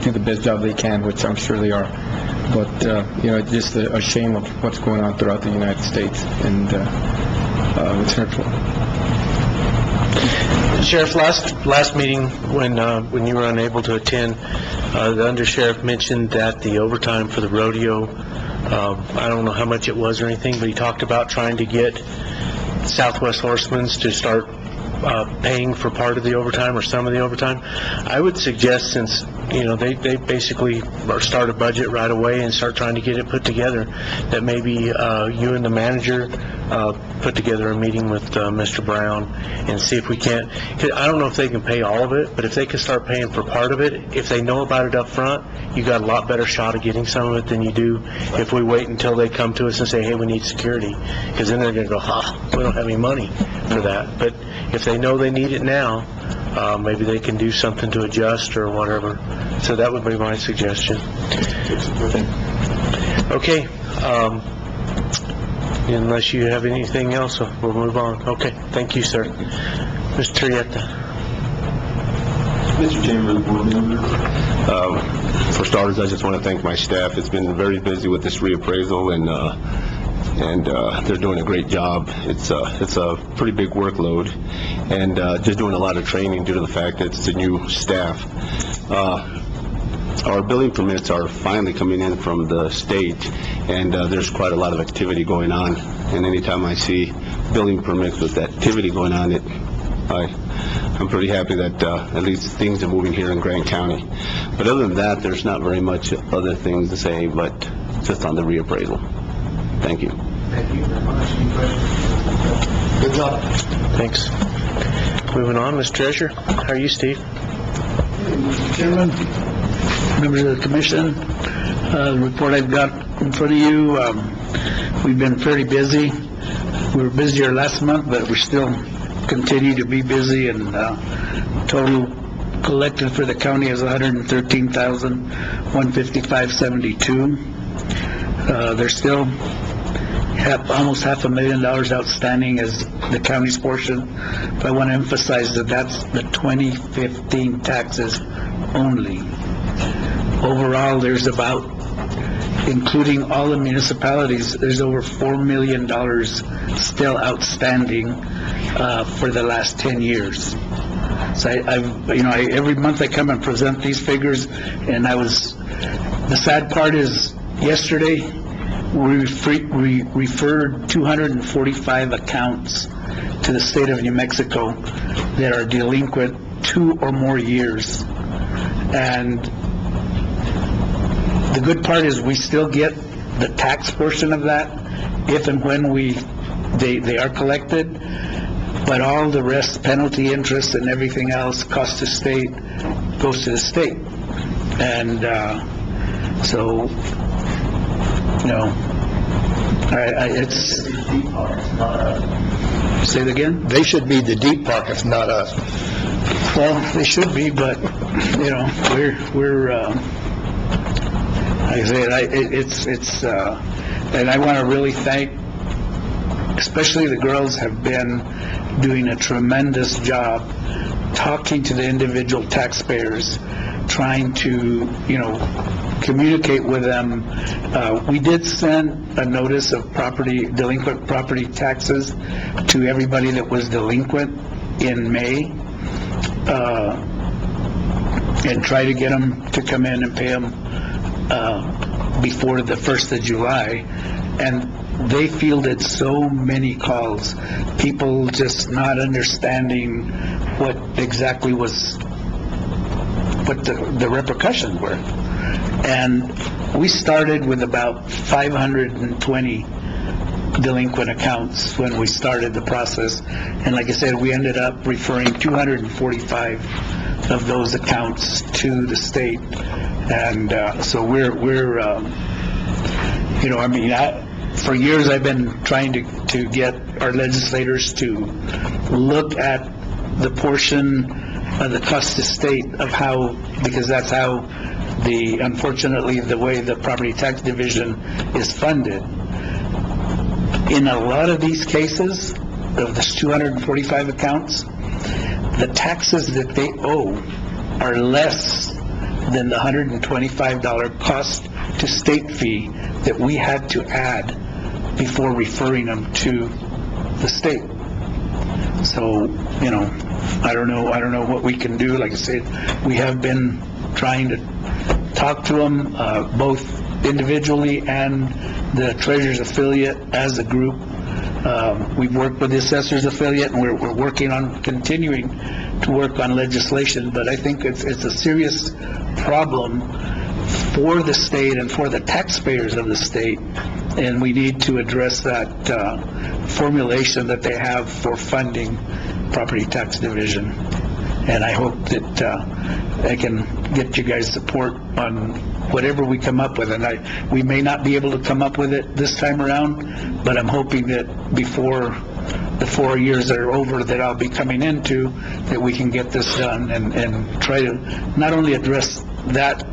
do the best job they can, which I'm sure they are. But, it's just a shame of what's going on throughout the United States, and it's hurtful. Sheriff, last meeting, when you were unable to attend, the undersheriff mentioned that the overtime for the rodeo, I don't know how much it was or anything, but he talked about trying to get Southwest Horsemen's to start paying for part of the overtime or some of the overtime. I would suggest, since they basically start a budget right away and start trying to get it put together, that maybe you and the manager put together a meeting with Mr. Brown and see if we can't. I don't know if they can pay all of it, but if they can start paying for part of it, if they know about it up front, you got a lot better shot of getting some of it than you do if we wait until they come to us and say, hey, we need security, because then they're going to go, we don't have any money for that. But if they know they need it now, maybe they can do something to adjust or whatever. So that would be my suggestion. Okay. Unless you have anything else, we'll move on. Okay. Thank you, sir. Mr. Trietta. Mr. Chairman, board members, for starters, I just want to thank my staff. It's been very busy with this reappraisal, and they're doing a great job. It's a pretty big workload, and just doing a lot of training due to the fact that it's a new staff. Our building permits are finally coming in from the state, and there's quite a lot of activity going on. And anytime I see building permits with activity going on, I'm pretty happy that at least things are moving here in Grant County. But other than that, there's not very much other things to say, but just on the reappraisal. Thank you. Thank you very much. Any questions? Good job. Thanks. Moving on, Mr. Treasurer. How are you, Steve? Mr. Chairman, members of the commission, the report I've got in front of you, we've been fairly busy. We were busier last month, but we still continue to be busy, and total collected for the county is $113,155.72. There's still almost $500,000 outstanding as the county's portion, but I want to emphasize that that's the 2015 taxes only. Overall, there's about, including all the municipalities, there's over $4 million still outstanding for the last 10 years. So every month I come and present these figures, and the sad part is, yesterday we referred 245 accounts to the state of New Mexico that are delinquent 2 or more years. And the good part is we still get the tax portion of that if and when they are collected, but all the rest, penalty, interest, and everything else, cost to state, goes to the state. And so, it's... Say it again? They should be the deep pockets, not us. Well, they should be, but, we're like I said, and I want to really thank, especially the girls have been doing a tremendous job talking to the individual taxpayers, trying to, communicate with them. We did send a notice of delinquent property taxes to everybody that was delinquent in May, and try to get them to come in and pay them before the 1st of July. And they fielded so many calls, people just not understanding what exactly what the repercussions were. And we started with about 520 delinquent accounts when we started the process, and like I said, we ended up referring 245 of those accounts to the state. And so we're for years I've been trying to get our legislators to look at the portion of the cost to state of how, because that's how unfortunately the way the property tax division is funded. In a lot of these cases of this 245 accounts, the taxes that they owe are less than the $125 cost to state fee that we had to add before referring them to the state. So, you know, I don't know what we can do. Like I said, we have been trying to talk to them, both individually and the treasurer's affiliate as a group. We've worked with the assessor's affiliate, and we're working on continuing to work on legislation, but I think it's a serious problem for the state and for the taxpayers of the state, and we need to address that formulation that they have for funding property tax division. And I hope that I can get you guys' support on whatever we come up with. And we may not be able to come up with it this time around, but I'm hoping that before the 4 years are over that I'll be coming into, that we can get this done and try to not only address that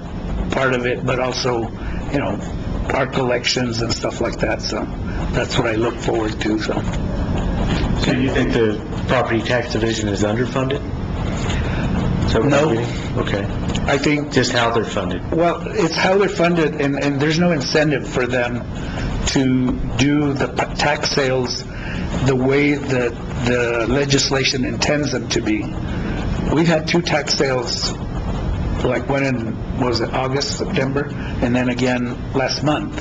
part of it, but also, you know, our collections and stuff like that. So that's what I look forward to. So you think the property tax division is underfunded? No. Okay. I think Just how they're funded? Well, it's how they're funded, and there's no incentive for them to do the tax sales the way that the legislation intends them to be. We've had 2 tax sales, like one in, was it August, September, and then again last month.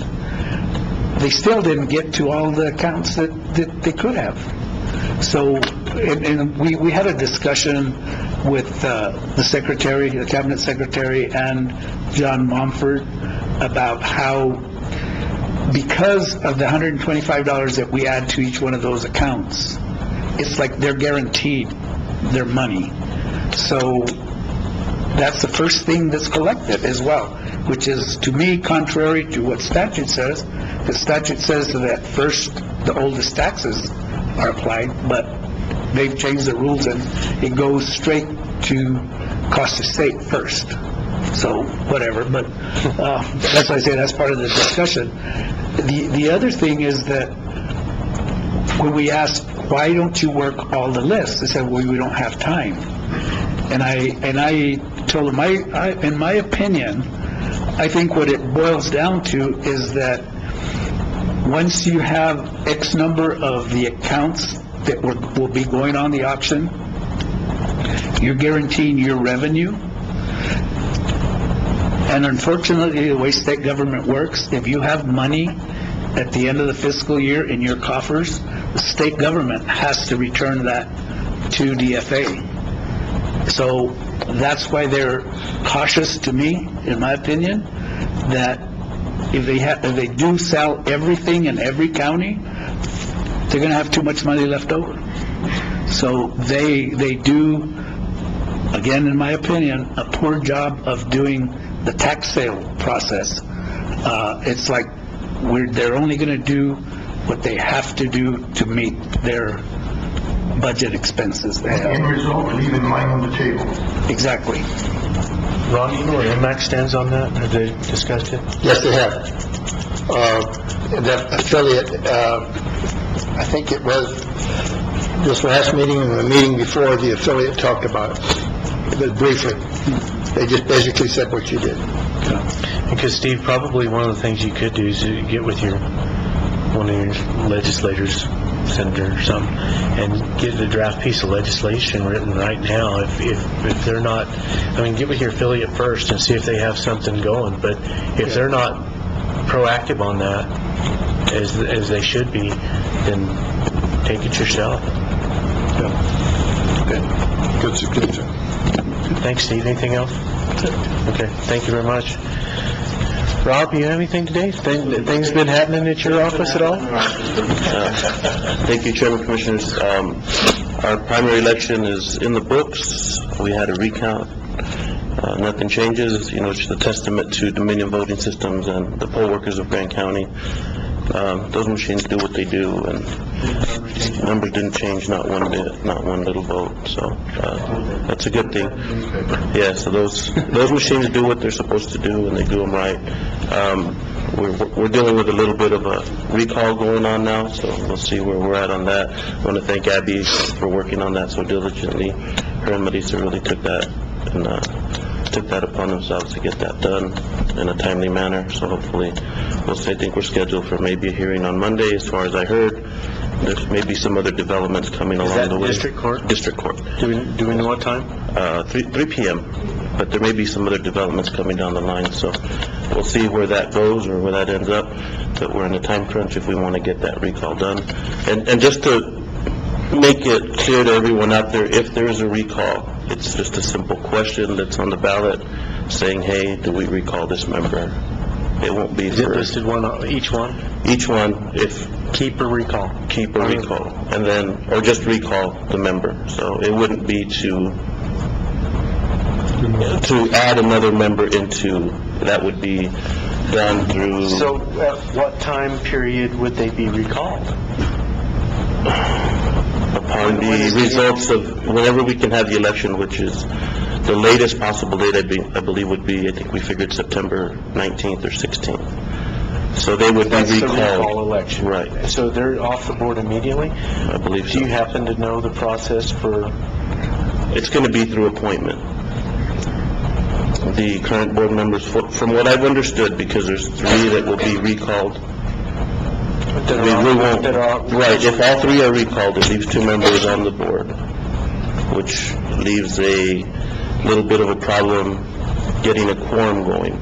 They still didn't get to all the accounts that they could have. So, and we had a discussion with the secretary, the cabinet secretary, and John Momford about how, because of the $125 that we add to each one of those accounts, it's like they're guaranteed their money. So that's the first thing that's collected as well, which is, to me, contrary to what statute says. The statute says that first the oldest taxes are applied, but they've changed the rules and it goes straight to cost of state first. So, whatever, but that's why I say that's part of the discussion. The other thing is that when we asked, why don't you work all the lists? They said, well, we don't have time. And I told them, in my opinion, I think what it boils down to is that once you have X number of the accounts that will be going on the auction, you're guaranteeing your revenue. And unfortunately, the way state government works, if you have money at the end of the fiscal year in your coffers, the state government has to return that to DFA. So that's why they're cautious, to me, in my opinion, that if they do sell everything in every county, they're going to have too much money left over. So they do, again, in my opinion, a poor job of doing the tax sale process. It's like they're only going to do what they have to do to meet their budget expenses. End result, leaving money on the table. Exactly. Ron, you know where MAC stands on that? Have they discussed it? Yes, they have. That affiliate, I think it was this last meeting and the meeting before, the affiliate talked about it, but briefly. They just basically said what you did. Because, Steve, probably one of the things you could do is get with one of your legislators, senator or something, and get a draft piece of legislation written right now. If they're not, I mean, get with your affiliate first and see if they have something going. But if they're not proactive on that, as they should be, then take it yourself. Good. Thanks, Steve. Anything else? Okay, thank you very much. Rob, you have anything today? Things been happening at your office at all? Thank you, Chairman, Commissioners. Our primary election is in the books. We had a recount. Nothing changes. You know, it's a testament to Dominion Voting Systems and the poll workers of Grand County. Those machines do what they do, and numbers didn't change, not one bit, not one little vote. So that's a good thing. Yeah. So those machines do what they're supposed to do, and they do them right. we're dealing with a little bit of a recall going on now, so we'll see where we're at on that. I want to thank Abby for working on that so diligently. Her and Melissa really took that upon themselves to get that done in a timely manner, so hopefully, I think we're scheduled for maybe a hearing on Monday, as far as I heard. There's maybe some other developments coming along the way. district court? District court. Do we know what time? 3 p.m., but there may be some other developments coming down the line, so we'll see where that goes or where that ends up, but we're in a time crunch if we want to get that recall done. And just to make it clear to everyone out there, if there is a recall, it's just a simple question that's on the ballot saying, hey, do we recall this member? It won't be Is it for listed each one? each one, if Keep or recall? keep or recall, and then, or just recall the member. So it wouldn't be to add another member into, that would be done through... So at what time period would they be recalled? Upon the results of, whenever we can have the election, which is the latest possible date, I believe would be, I think we figured September 19th or 16th. So they would be That's recalled. the recall election? Right. So they're off the board immediately? I believe Do so. you happen to know the process for... It's going to be through appointment. The current board members, from what I've understood, because there's 3 that will be recalled, we won't, right, if all 3 are recalled, it leaves 2 members on the board, which leaves a little bit of a problem getting a quorum going.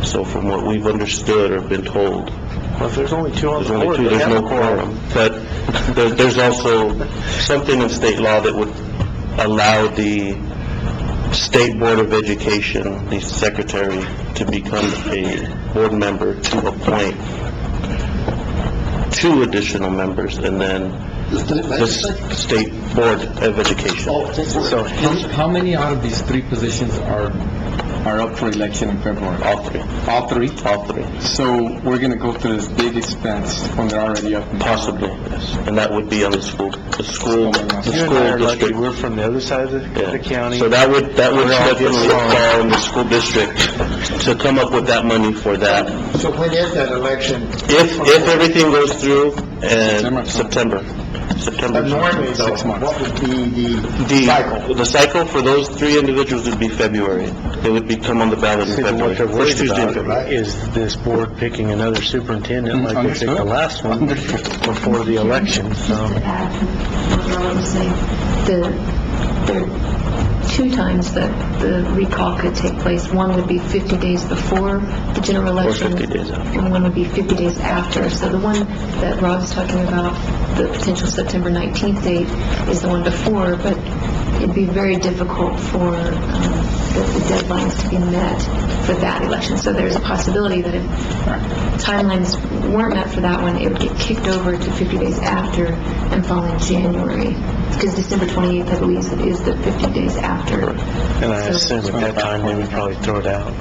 So from what we've understood or been told, Well, if there's only 2 on there's the only board, 2, they there's have no a quorum. quorum. But there's also something in state law that would allow the State Board of Education, the secretary, to become a board member to appoint 2 additional members, and then the State Board of Education. So how many out of these 3 positions are up for election in February? All 3. All 3? All 3. So we're going to go through this big expense when they're already up? Possibly, yes. And that would be on the school You and I are lucky, district. we're from the other side of Yeah. the county. So that would We're all definitely just wrong. fall in the school district to come up with that money for that. So when is that election? If everything goes through, and September. September. But normally, though, 6 months. what would be the cycle? The cycle for those 3 individuals would be February. They would become on the ballot in See, but February. what they're First worried Tuesday in about February. is this board picking another superintendent like they picked the last one before the election, so... Just to add, what Robert was saying, there are 2 times that the recall could take place. One would be 50 days before the general Or election. 50 days after. And one would be 50 days after. So the one that Rob's talking about, the potential September 19th date, is the one before, but it'd be very difficult for the deadlines to be met for that election. So there's a possibility that if timelines weren't met for that one, it would get kicked over to 50 days after and fall in January. Because December 28th, I believe, is the 50 days after. And I assume at that time, they would probably throw it out.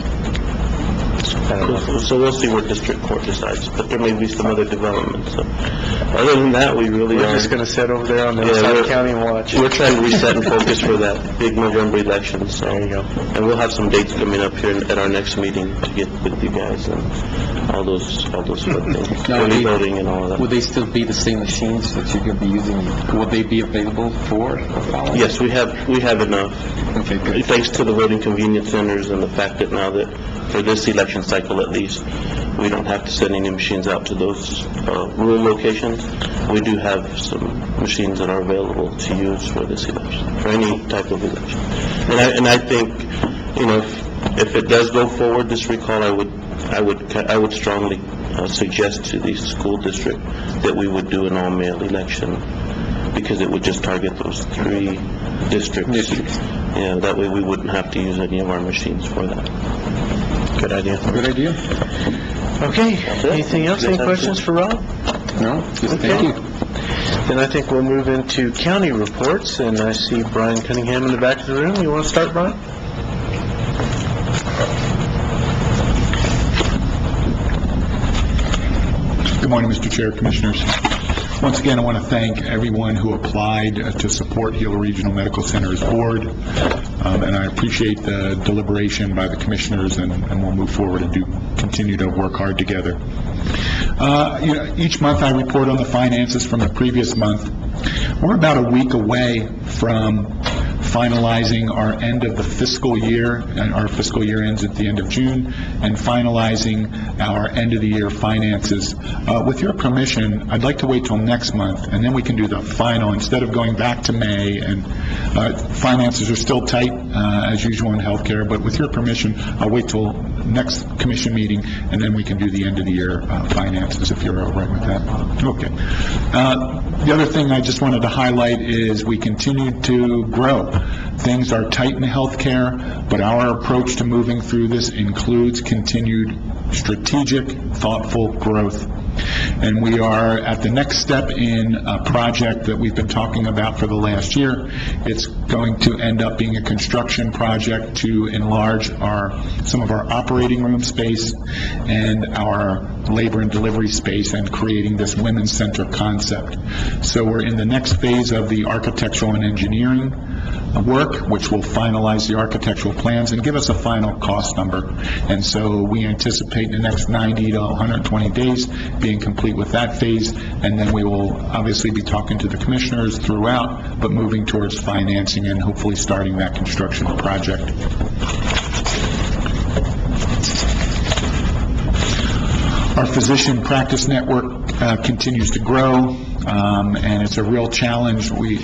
I don't know. So we'll see what district court decides, but there may be some other developments. So other than that, we really We're are... just gonna sit over there on the Yeah, other side of we're- the county and watch. We're trying to reset and focus for that big November election, so... There you go. And we'll have some dates coming up here at our next meeting to get with you guys and all those fun things. Now, Early voting and all of Would that. they still be the same machines that you're going to be using? Would they be available for following? Yes, we have enough, Okay, good. thanks to the voting convenience centers and the fact that now that, for this election cycle at least, we don't have to send any machines out to those rural locations. We do have some machines that are available to use for this election, for any type of election. And I think, if it does go forward, this recall, I would strongly suggest to the school district that we would do an all-mail election, because it would just target those 3 districts. Yeah, that way we wouldn't have to use any of our machines for that. Good idea. Good idea? Okay, anything else? Any questions for Rob? No, just Okay. thank you. Then I think we'll move into county reports, and I see Brian Cunningham in the back of the room. You want to start, Brian? Good morning, Mr. Chair, Commissioners. Once again, I want to thank everyone who applied to support Gila Regional Medical Center's board. and I appreciate the deliberation by the commissioners, and we'll move forward and continue to work hard together. Each month I report on the finances from the previous month. We're about a week away from finalizing our end of the fiscal year, and our fiscal year ends at the end of June, and finalizing our end of the year finances. With your permission, I'd like to wait till next month, and then we can do the final, instead of going back to May, and finances are still tight, as usual in healthcare, but with your permission, I'll wait till next commission meeting, and then we can do the end of the year finances, if you're all right with that. Okay. The other thing I just wanted to highlight is we continue to grow. Things are tight in healthcare, but our approach to moving through this includes continued strategic, thoughtful growth. And we are at the next step in a project that we've been talking about for the last year. It's going to end up being a construction project to enlarge some of our operating room space and our labor and delivery space, and creating this women's center concept. So we're in the next phase of the architectural and engineering work, which will finalize the architectural plans and give us a final cost number. And so we anticipate in the next 90 to 120 days being complete with that phase, and then we will obviously be talking to the commissioners throughout, but moving towards financing and hopefully starting that construction project. Our physician practice network continues to grow, and it's a real challenge. We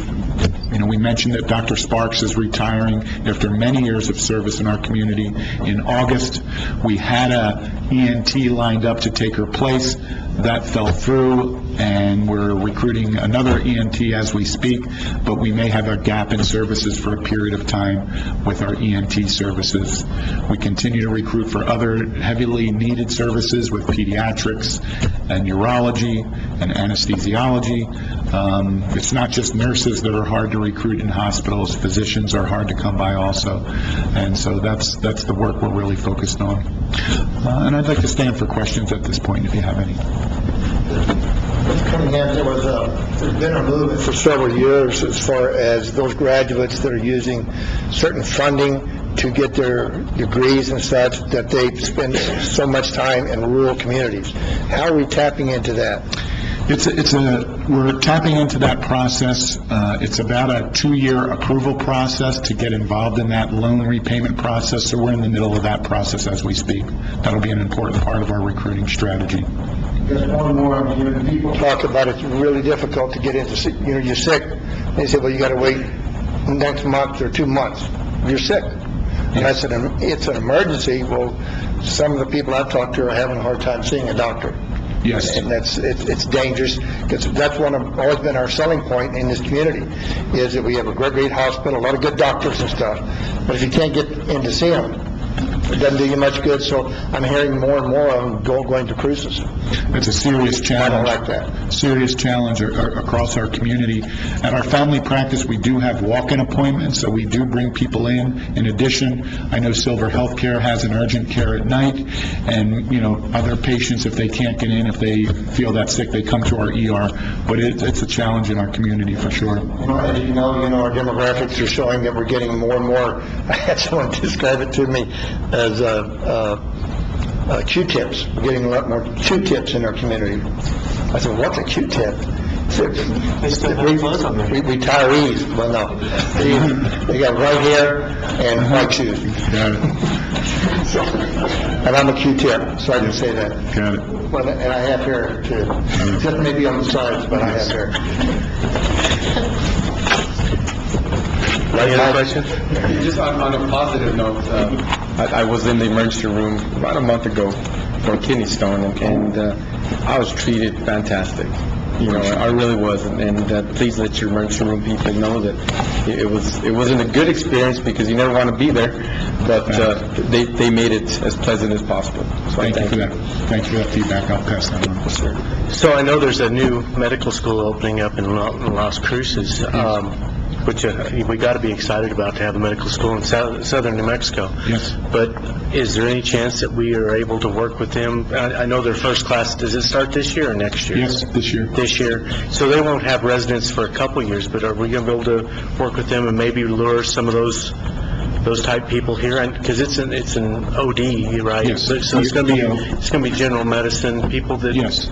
mentioned that Dr. Sparks is retiring after many years of service in our community. In August, we had a ENT lined up to take her place. That fell through, and we're recruiting another ENT as we speak, but we may have a gap in services for a period of time with our ENT services. We continue to recruit for other heavily needed services with pediatrics and neurology and anesthesiology. It's not just nurses that are hard to recruit in hospitals. Physicians are hard to come by also. And so that's the work we're really focused on. And I'd like to stand for questions at this point if you have any. There's been a movement for several years as far as those graduates that are using certain funding to get their degrees and such, that they spend so much time in rural communities. How are we tapping into that? We're tapping into that process. It's about a 2-year approval process to get involved in that loan repayment process, so we're in the middle of that process as we speak. That'll be an important part of our recruiting strategy. Just more and more, I'm hearing people talk about it's really difficult to get into, you're sick. They say, well, you got to wait next month or 2 months. You're sick. And I said, it's an emergency. Well, some of the people I've talked to are having a hard time seeing a doctor. Yes. And it's dangerous, because that's always been our selling point in this community, is that we have a great hospital, a lot of good doctors and stuff. But if you can't get in to see them, it doesn't do you much good. So I'm hearing more and more of them going to cruises. It's a serious challenge. I don't like that. Serious challenge across our community. At our family practice, we do have walk-in appointments, so we do bring people in. In addition, I know Silver Healthcare has an urgent care at night, and, other patients, if they can't get in, if they feel that sick, they come to our ER. But it's a challenge in our community for sure. As you know, our demographics are showing that we're getting more and more. I had someone describe it to me as Q-tips. We're getting a lot more Q-tips in our community. I said, what's a Q-tip? Retirees. Well, no. They got white hair and white shoes. Got it. And I'm a Q-tip, so I can say that. Got it. Well, and I have hair, too. Just maybe on the sides, but I have hair. Any other questions? Just on a positive note, I was in the emergency room about a month ago for a kidney stone, and I was treated fantastic. I really was, and please let your emergency room people know that it wasn't a good experience, because you never want to be there, but they made it as pleasant as possible. So Thank you for that. Thanks for that feedback. I'll pass that on. Yes, sir. So I know there's a new medical school opening up in Las Cruces, which we got to be excited about, to have a medical school in southern New Mexico. Yes. But is there any chance that we are able to work with them? I know their first class, does it start this year or next year? Yes, this year. This year. So they won't have residents for a couple years, but are we going to be able to work with them and maybe lure some of those those type people here, and because it's an OD, right? Yes. So it's going to be general medicine people that. Yes.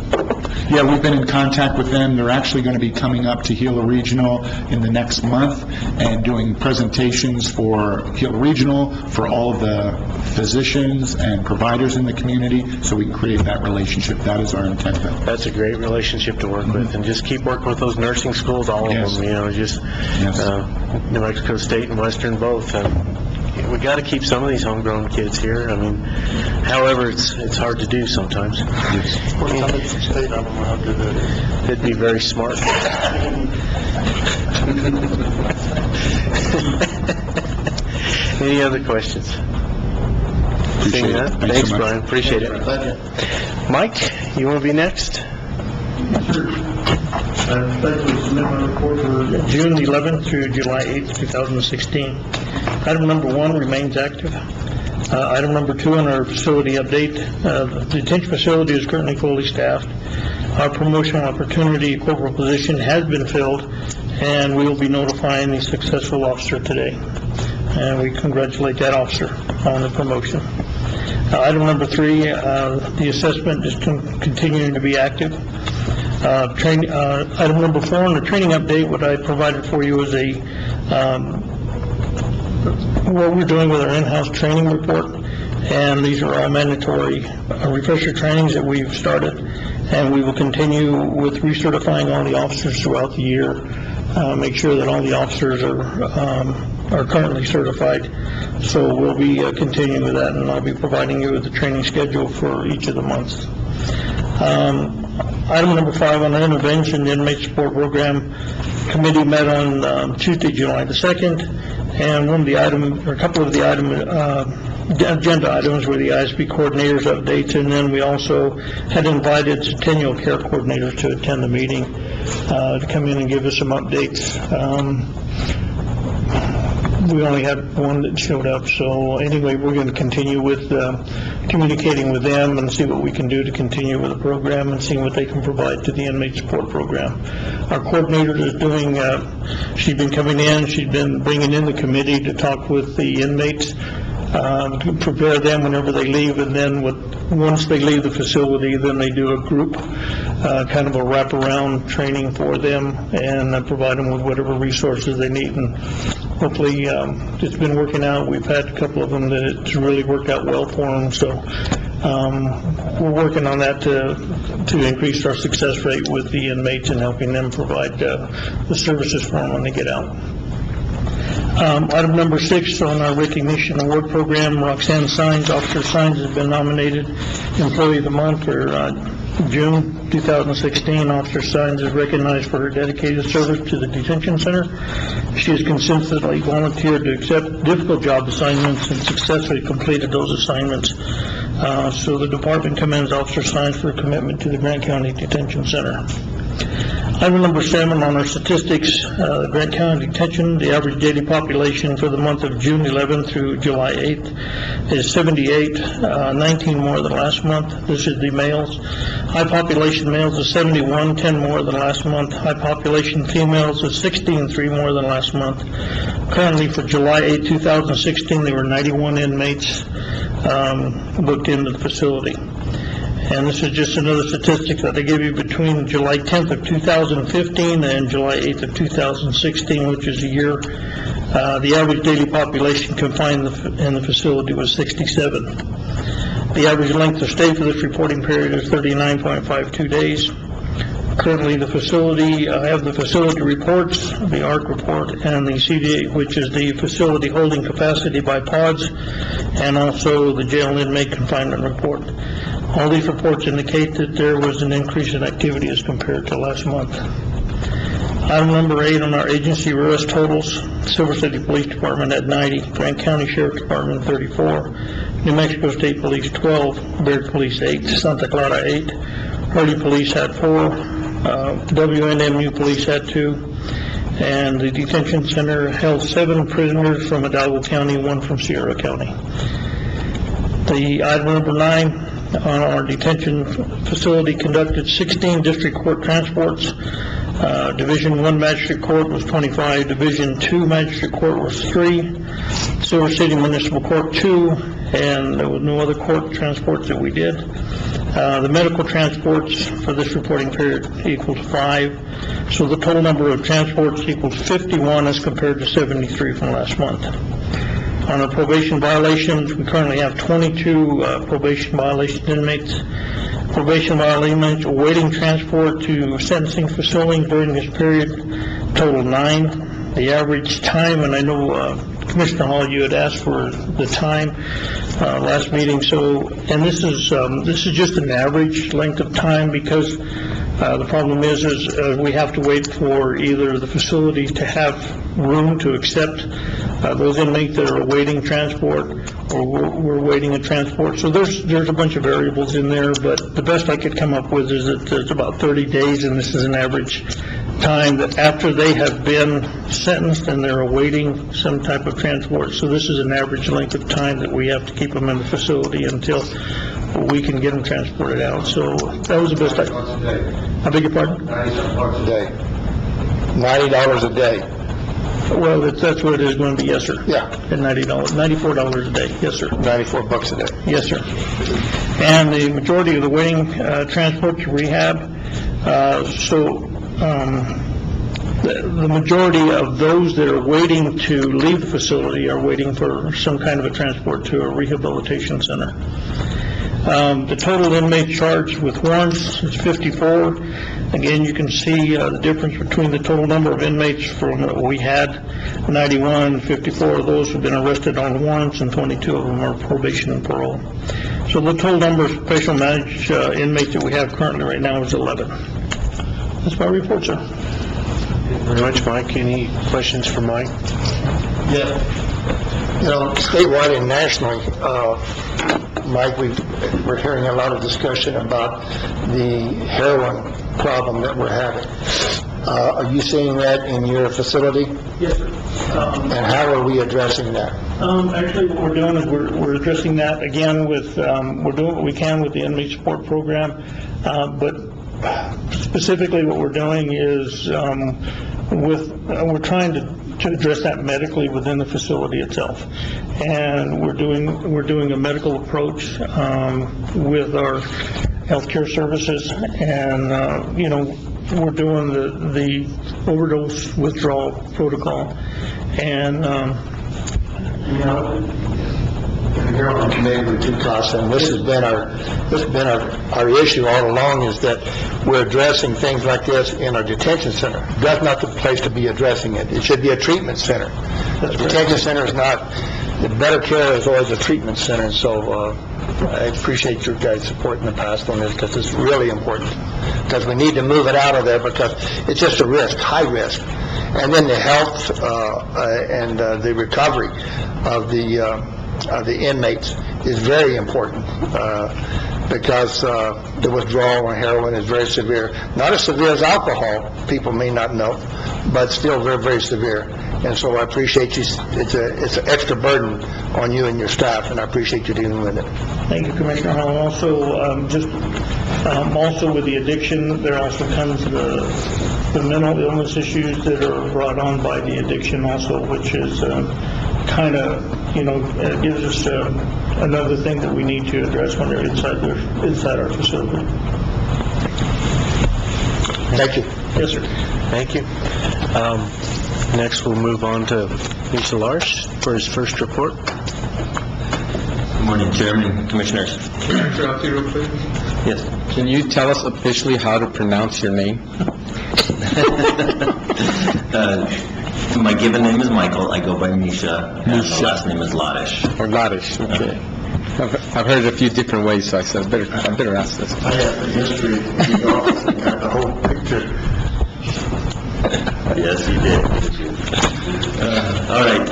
Yeah, we've been in contact with them. They're actually going to be coming up to Gila Regional in the next month and doing presentations for Gila Regional, for all of the physicians and providers in the community, so we can create that relationship. That is our intent. That's a great relationship to work with, and just keep working with those nursing schools, all of Yes. them, just Yes. New Mexico State and Western both. We got to keep some of these homegrown kids here. I mean, however, it's hard to do sometimes. They'd be very smart. Any other questions? Appreciate Seeing it. none? Thanks Thanks, so much. Brian. Appreciate it. Mike, you want to be next? I respectfully submit my report for June 11th through July 8th, 2016. Item number 1 remains active. Item number 2 on our facility update, the detention facility is currently fully staffed. Our promotional opportunity corporal position has been filled, and we will be notifying the successful officer today. And we congratulate that officer on the promotion. Item number 3, the assessment is continuing to be active. Item number 4 on the training update, what I provided for you is what we're doing with our in-house training report, and these are all mandatory refresher trainings that we've started, and we will continue with recertifying all the officers throughout the year, make sure that all the officers are currently certified. So we'll be continuing with that, and I'll be providing you with the training schedule for each of the months. Item number 5 on the intervention, the inmate support program committee met on Tuesday, July the 2nd, and a couple of the agenda items were the ISP coordinators updates, and then we also had invited Centennial Care coordinators to attend the meeting to come in and give us some updates. We only had one that showed up, so anyway, we're going to continue with communicating with them and see what we can do to continue with the program and see what they can provide to the inmate support program. Our coordinator is doing, she's been coming in, she's been bringing in the committee to talk with the inmates, to prepare them whenever they leave, and then once they leave the facility, then they do a group, kind of a wraparound training for them, and provide them with whatever resources they need. And hopefully, it's been working out. We've had a couple of them that it's really worked out well for them, so we're working on that to increase our success rate with the inmates and helping them provide the services for them when they get out. Item number 6 on our recognition award program, Roxanne Sines, Officer Sines, has been nominated Employee of the Month for June 2016. Officer Sines is recognized for her dedicated service to the detention center. She has consistently volunteered to accept difficult job assignments and successfully completed those assignments. So the department commends Officer Sines for her commitment to the Grant County Detention Center. Item number 7 on our statistics, Grant County Detention, the average daily population for the month of June 11th through July 8th is 78, 19 more than last month. This is the males. High population males is 71, 10 more than last month. High population females is 16, 3 more than last month. Currently for July 8, 2016, there were 91 inmates booked into the facility. And this is just another statistic that I gave you between July 10th of 2015 and July 8th of 2016, which is a year. The average daily population confined in the facility was 67. The average length of stay for this reporting period is 39.52 days. Currently, the facility, I have the facility reports, the ARC report, and the CDA, which is the facility holding capacity by pods, and also the jail inmate confinement report. All these reports indicate that there was an increase in activity as compared to last month. Item number 8 on our agency arrest totals, Silver City Police Department at 90, Grant County Sheriff Department 34, New Mexico State Police 12, Baird Police 8, Santa Clara 8, Hurley Police had 4, WNMU Police had 2, and the detention center held 7 prisoners from Hidalgo County, 1 from Sierra County. The item number 9 on our detention facility conducted 16 district court transports. Division 1 Magistrate Court was 25, Division 2 Magistrate Court was 3, Silver City Municipal Court 2, and there was no other court transports that we did. The medical transports for this reporting period equals 5, so the total number of transports equals 51 as compared to 73 from last month. On our probation violations, we currently have 22 probation violation inmates. Probation violations awaiting transport to sentencing facilities during this period, total 9. The average time, and I know Commissioner Hall, you had asked for the time last meeting, so, and this is just an average length of time, because the problem is we have to wait for either the facility to have room to accept those inmates that are awaiting transport, or we're waiting a transport. So there's a bunch of variables in there, but the best I could come up with is that it's about 30 days, and this is an average time that after they have been sentenced and they're awaiting some type of transport. So this is an average length of time that we have to keep them in the facility until we can get them transported out. So that was the best I beg your pardon? $97 a day. $90 a day. Well, that's what it is going to be, yes, sir. Yeah. At $90, $94 a day, yes, sir. $94 a day. Yes, sir. And the majority of the waiting transport to rehab, the majority of those that are waiting to leave the facility are waiting for some kind of a transport to a rehabilitation center. The total inmate charged with warrants is 54. Again, you can see the difference between the total number of inmates from what we had, 91, 54 of those have been arrested on warrants, and 22 of them are probation and parole. So the total number of special managed inmates that we have currently right now is 11. That's my report, sir. Thank you very much, Mike. Any questions for Mike? Yeah. You know, statewide and nationally, Mike, we're hearing a lot of discussion about the heroin problem that we're having. Are you seeing that in your facility? Yes, sir. And how are we addressing that? Actually, what we're doing is we're addressing that again with, we're doing what we can with the inmate support program, but specifically what we're doing is we're trying to address that medically within the facility itself, and we're doing a medical approach with our healthcare services, and we're doing the overdose withdrawal protocol, and Here on the committee with TUCASA, and this has been our issue all along, is that we're addressing things like this in our detention center. That's not the place to be addressing it. It should be a treatment center. The detention center is not. The better care is always a treatment center. So I appreciate your guys' support in the past on this, because it's really important. Because we need to move it out of there, because it's just a risk, high risk. And then the health and the recovery of the inmates is very important, because the withdrawal on heroin is very severe. Not as severe as alcohol, people may not know, but still very, very severe. And so I appreciate you. It's an extra burden on you and your staff, and I appreciate you dealing with it. Thank you, Commissioner Hall. Also, also with the addiction, there also comes the mental illness issues that are brought on by the addiction also, which is kind of, gives us another thing that we need to address when they're inside our facility. Thank you. Yes, sir. Thank you. Next, we'll move on to Misha Larsh for his first report. Good morning, Chairman, Commissioners. Can I interrupt you real quick? Yes. Can you tell us officially how to pronounce your name? My given name is Michael. I go by Misha. And the last name is Ladish. Or Ladish, okay. I've heard it a few different ways, so I said I better ask this. I have the history of the office and got the whole picture. Yes, you did. All right.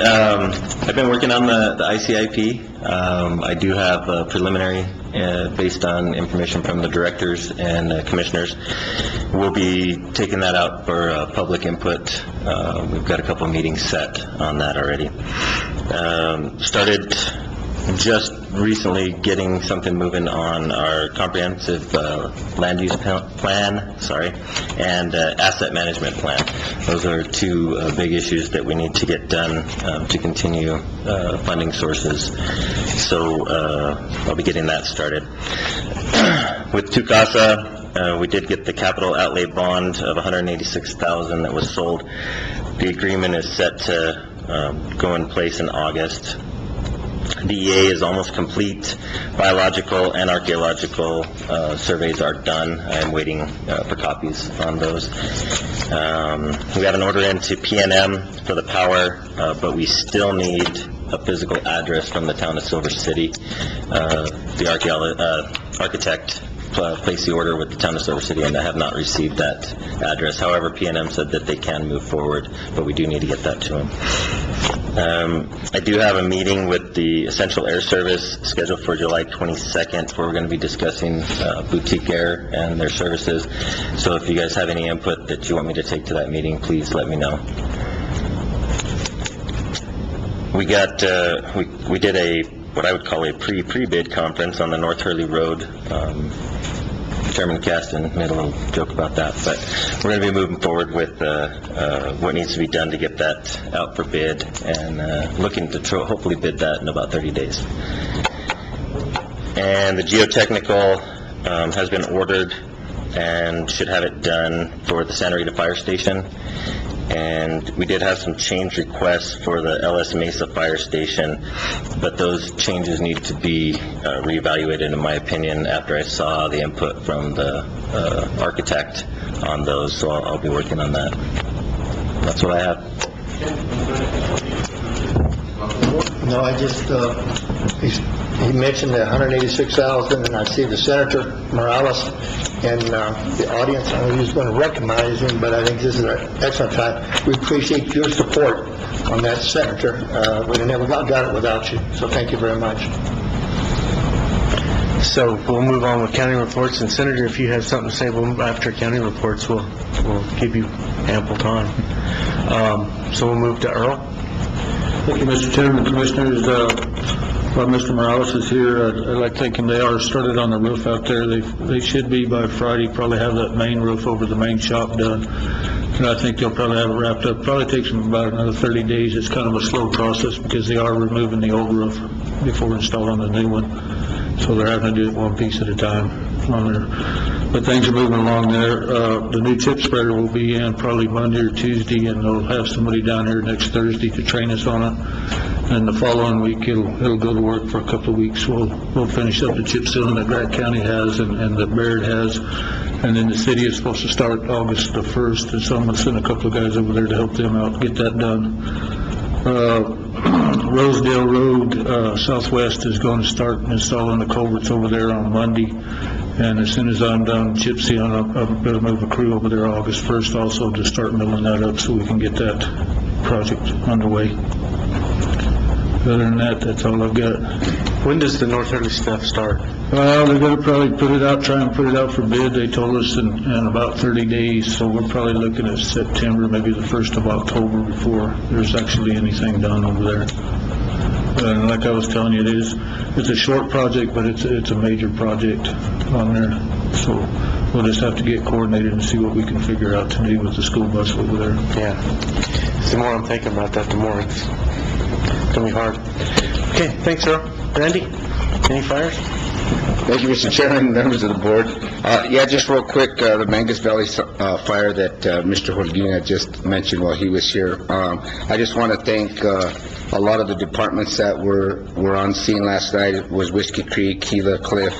I've been working on the ICIP. I do have a preliminary based on information from the directors and commissioners. We'll be taking that out for public input. We've got a couple of meetings set on that already. Started just recently getting something moving on our comprehensive land use plan, and asset management plan. Those are two big issues that we need to get done to continue funding sources. So I'll be getting that started. With Tucasa, we did get the capital outlay bond of $186,000 that was sold. The agreement is set to go in place in August. DEA is almost complete. Biological and archaeological surveys are done. I'm waiting for copies on those. We have an order into PNM for the power, but we still need a physical address from the town of Silver City. The architect placed the order with the town of Silver City, and I have not received that address. However, PNM said that they can move forward, but we do need to get that to them. I do have a meeting with the Essential Air Service scheduled for July 22nd, where we're going to be discussing Boutique Air and their services. So if you guys have any input that you want me to take to that meeting, please let me know. We got, we did a, what I would call a pre-bid conference on the North Hurley Road. Chairman Caston made a little joke about that, but we're going to be moving forward with what needs to be done to get that out for bid, and looking to hopefully bid that in about 30 days. And the geotechnical has been ordered and should have it done for the Santa Rita Fire Station. And we did have some change requests for the LS Mesa Fire Station, but those changes need to be reevaluated, in my opinion, after I saw the input from the architect on those, so I'll be working on that. That's what I have. No, I just, he mentioned the $186,000, and I see the Senator Morales in the audience. I know he's going to recognize him, but I think this is an excellent time. We appreciate your support on that, Senator. We'd have never got it without you, so thank you very much. So we'll move on with county reports, and Senator, if you have something to say after county reports, we'll give you ample time. So we'll move to Earl. Thank you, Mr. Chairman, Commissioners. While Mr. Morales is here, I'd like to thank him. They are started on the roof out there. They should be by Friday, probably have that main roof over the main shop done. And I think they'll probably have it wrapped up. Probably takes them about another 30 days. It's kind of a slow process because they are removing the old roof before installing the new one. So they're having to do it one piece at a time on there. But things are moving along there. The new chip spreader will be in probably Monday or Tuesday, and they'll have somebody down here next Thursday to train us on it. And the following week, it'll go to work for a couple of weeks. We'll finish up the chip sealing that Grant County has and that Baird has. And then the city is supposed to start August the 1st, and so I'm going to send a couple of guys over there to help them out, get that done. Rosedale Road Southwest is going to start installing the culverts over there on Monday. And as soon as I'm done chip sealing, I'm going to move a crew over there August 1st also to start milling that up so we can get that project underway. Other than that, that's all I've got. When does the North Hurley stuff start? Well, they're going to probably try and put it out for bid. They told us in about 30 days, so we're probably looking at September, maybe the 1st of October before there's actually anything done over there. And like I was telling you, it's a short project, but it's a major project on there. So we'll just have to get coordinated and see what we can figure out to do with the school bus over there. Yeah. The more I'm thinking about that, the more it's going to be hard. Okay, thanks, Earl. Randy, any fires? Thank you, Mr. Chairman, members of the board. Yeah, just real quick, the Mangus Valley fire that Mr. Holguin just mentioned while he was here. I just want to thank a lot of the departments that were on scene last night. It was Whiskey Creek, Gila, Cliff,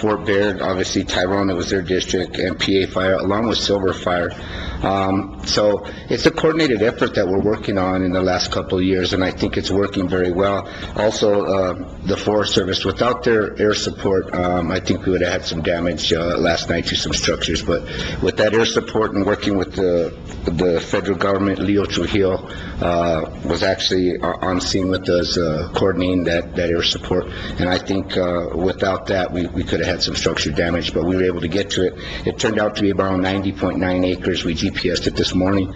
Fort Baird, obviously Tyrone, it was their district, and PA Fire, along with Silver Fire. So it's a coordinated effort that we're working on in the last couple of years, and I think it's working very well. Also, the Forest Service, without their air support, I think we would have had some damage last night to some structures, but with that air support and working with the federal government, Leo Trujillo was actually on scene with us, coordinating that air support, and I think without that, we could have had some structure damage, but we were able to get to it. It turned out to be around 90.9 acres. We GPSed it this this morning.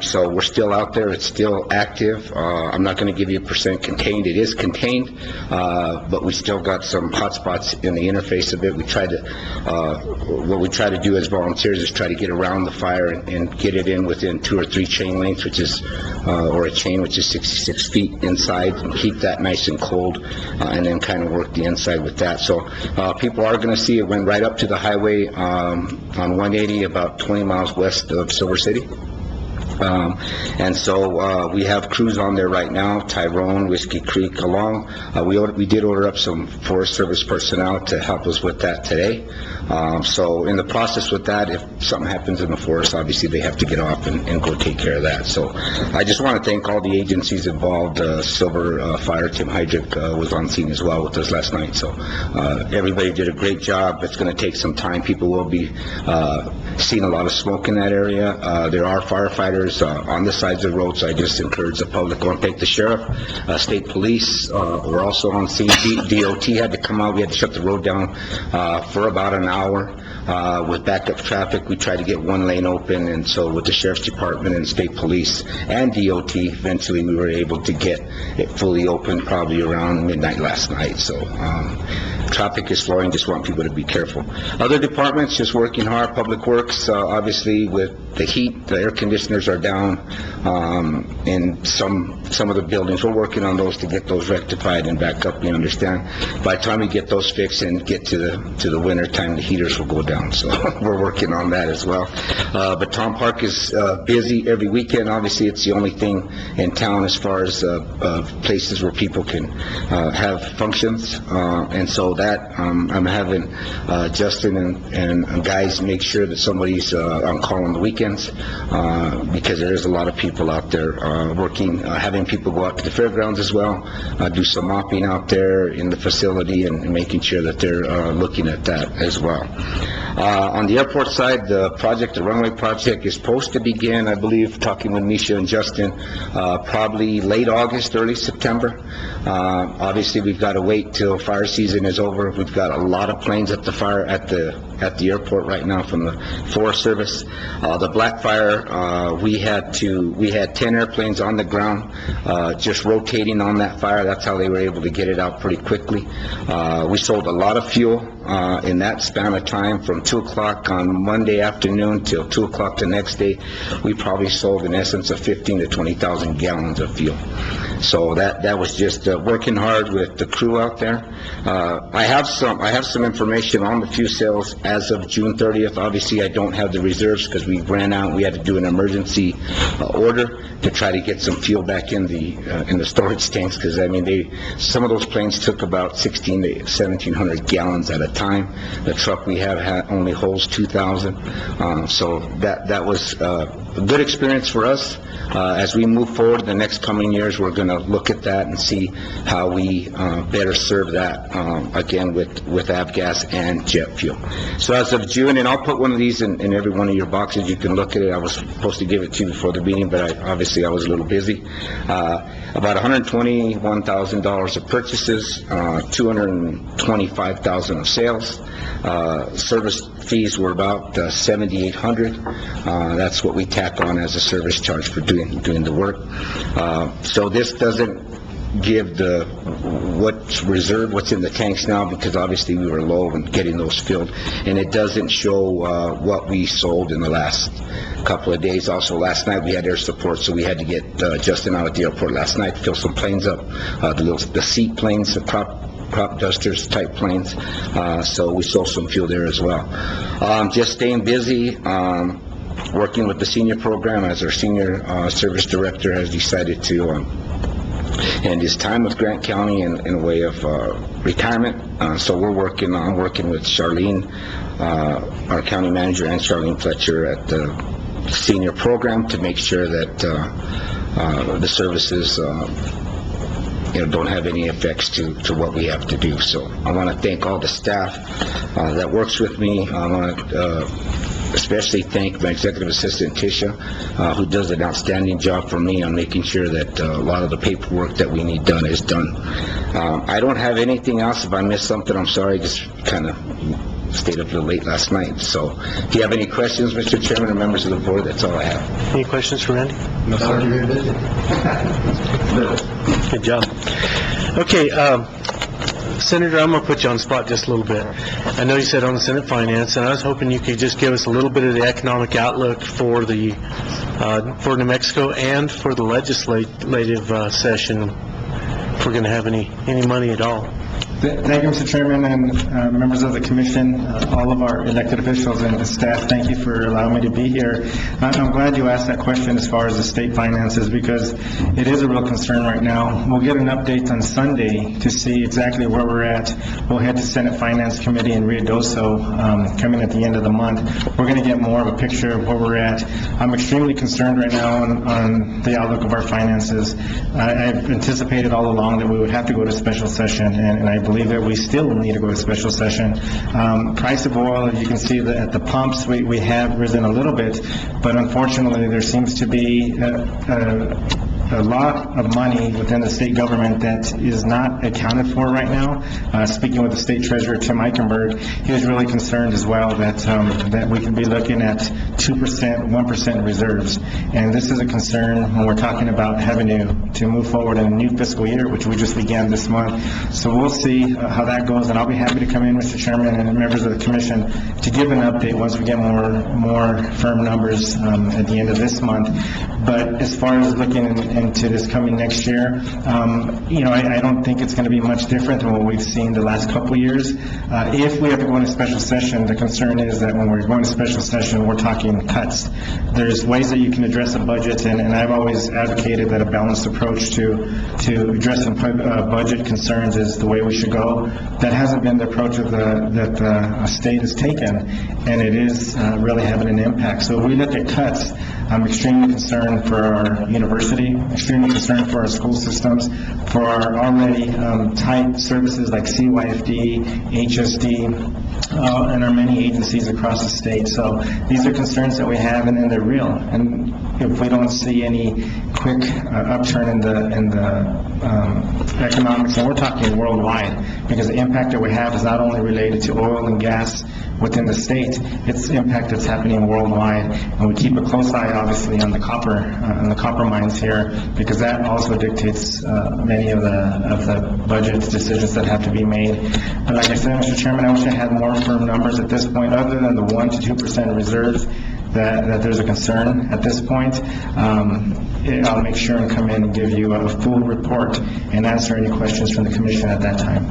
So we're still out there. It's still active. I'm not going to give you a percent contained. It is contained, but we still got some hot spots in the interface of it. What we try to do as volunteers is try to get around the fire and get it in within 2 or 3 chain lengths, or a chain which is 66 feet inside, and keep that nice and cold, and then kind of work the inside with that. So people are going to see it went right up to the highway on 180, about 20 miles west of Silver City. And so we have crews on there right now, Tyrone, Whiskey Creek, along. We did order up some Forest Service personnel to help us with that today. So in the process with that, if something happens in the forest, obviously they have to get off and go take care of that. So I just want to thank all the agencies involved. Silver Fire, Tim Hydrick was on scene as well with us last night. So everybody did a great job. It's going to take some time. People will be seeing a lot of smoke in that area. There are firefighters on the sides of the road, so I just encourage the public, go and thank the sheriff, state police were also on scene. DOT had to come out. We had to shut the road down for about an hour with backup traffic. We tried to get one lane open, and so with the sheriff's department and state police and DOT, eventually we were able to get it fully open probably around midnight last night. So traffic is flowing. Just want people to be careful. Other departments just working hard. Public Works, obviously with the heat, the air conditioners are down in some of the buildings. We're working on those to get those rectified and back up. We understand. By the time we get those fixed and get to the winter time, the heaters will go down. So we're working on that as well. But Tom Park is busy every weekend. Obviously, it's the only thing in town as far as places where people can have functions, and so that I'm having Justin and guys make sure that somebody's on call on the weekends, because there is a lot of people out there working, having people go out to the fairgrounds as well, do some mopping out there in the facility and making sure that they're looking at that as well. On the airport side, the runway project is supposed to begin, I believe, talking with Misha and Justin, probably late August, early September. Obviously, we've got to wait till fire season is over. We've got a lot of planes at the airport right now from the Forest Service. The Black Fire, we had 10 airplanes on the ground, just rotating on that fire. That's how they were able to get it out pretty quickly. We sold a lot of fuel in that span of time, from 2 o'clock on Monday afternoon till 2 o'clock the next day. We probably sold in essence of 15 to 20,000 gallons of fuel. So that was just working hard with the crew out there. I have some information on the fuel sales as of June 30th. Obviously, I don't have the reserves because we ran out. We had to do an emergency order to try to get some fuel back in the storage tanks, because I mean some of those planes took about 1,600 to 1,700 gallons at a time. The truck we have only holds 2,000. So that was a good experience for us. As we move forward the next coming years, we're going to look at that and see how we better serve that again with avgas and jet fuel. So as of June, and I'll put one of these in every one of your boxes, you can look at it. I was supposed to give it to you before the meeting, but obviously I was a little busy. About $121,000 of purchases, $225,000 of sales. Service fees were about $7,800. That's what we tack on as a service charge for doing the work. So this doesn't give what's reserved, what's in the tanks now, because obviously we were low in getting those filled, and it doesn't show what we sold in the last couple of days. Also, last night we had air support, so we had to get Justin out at the airport last night to fill some planes up, the seat planes, the crop dusters type planes. So we sold some fuel there as well. Just staying busy, working with the senior program, as our senior service director has decided to end his time with Grant County in a way of retirement. So we're working with Charlene, our county manager, and Charlene Fletcher at the senior program to make sure that the services don't have any effects to what we have to do. So I want to thank all the staff that works with me. I want to especially thank my executive assistant, Tisha, who does an outstanding job for me on making sure that a lot of the paperwork that we need done is done. I don't have anything else. If I missed something, I'm sorry. Just kind of stayed up a little late last night. So, do you have any questions, Mr. Chairman, or members of the board? That's all I have. Any questions for Randy? No, sir. Good job. Okay, Senator, I'm going to put you on the spot just a little bit. I know you said on the Senate Finance, and I was hoping you could just give us a little bit of the economic outlook for the, for New Mexico and for the legislative session, if we're going to have any money at all. Thank you, Mr. Chairman, and members of the commission, all of our elected officials and the staff. Thank you for allowing me to be here. I'm glad you asked that question as far as the state finances, because it is a real concern right now. We'll get an update on Sunday to see exactly where we're at. We'll head to Senate Finance Committee in Ruidoso coming at the end of the month. We're going to get more of a picture of where we're at. I'm extremely concerned right now on the outlook of our finances. I've anticipated all along that we would have to go to special session, and I believe that we still need to go to special session. Price of oil, as you can see at the pumps, we have risen a little bit, but unfortunately there seems to be a lot of money within the state government that is not accounted for right now. Speaking with the state treasurer, Tim Eichenberg, he was really concerned as well that we could be looking at 2%, 1% reserves. And this is a concern when we're talking about having to move forward in a new fiscal year, which we just began this month. So we'll see how that goes, and I'll be happy to come in, Mr. Chairman, and members of the commission, to give an update once we get more firm numbers at the end of this month. But as far as looking into this coming next year, I don't think it's going to be much different than what we've seen the last couple of years. If we have to go into special session, the concern is that when we're going to special session, we're talking cuts. There's ways that you can address a budget, and I've always advocated that a balanced approach to addressing budget concerns is the way we should go. That hasn't been the approach that the state has taken, and it is really having an impact. So if we look at cuts, I'm extremely concerned for our university, extremely concerned for our school systems, for our already tight services like CYFD, HSD, and our many agencies across the state. So these are concerns that we have, and they're real. And if we don't see any quick upturn in the economics, and we're talking worldwide, because the impact that we have is not only related to oil and gas within the state, it's impact that's happening worldwide. And we keep a close eye, obviously, on the copper mines here, because that also dictates many of the budget decisions that have to be made. But like I said, Mr. Chairman, I wish I had more firm numbers at this point, other than the 1 to 2% reserves, that there's a concern at this point. I'll make sure and come in and give you a full report and answer any questions from the commission at that time.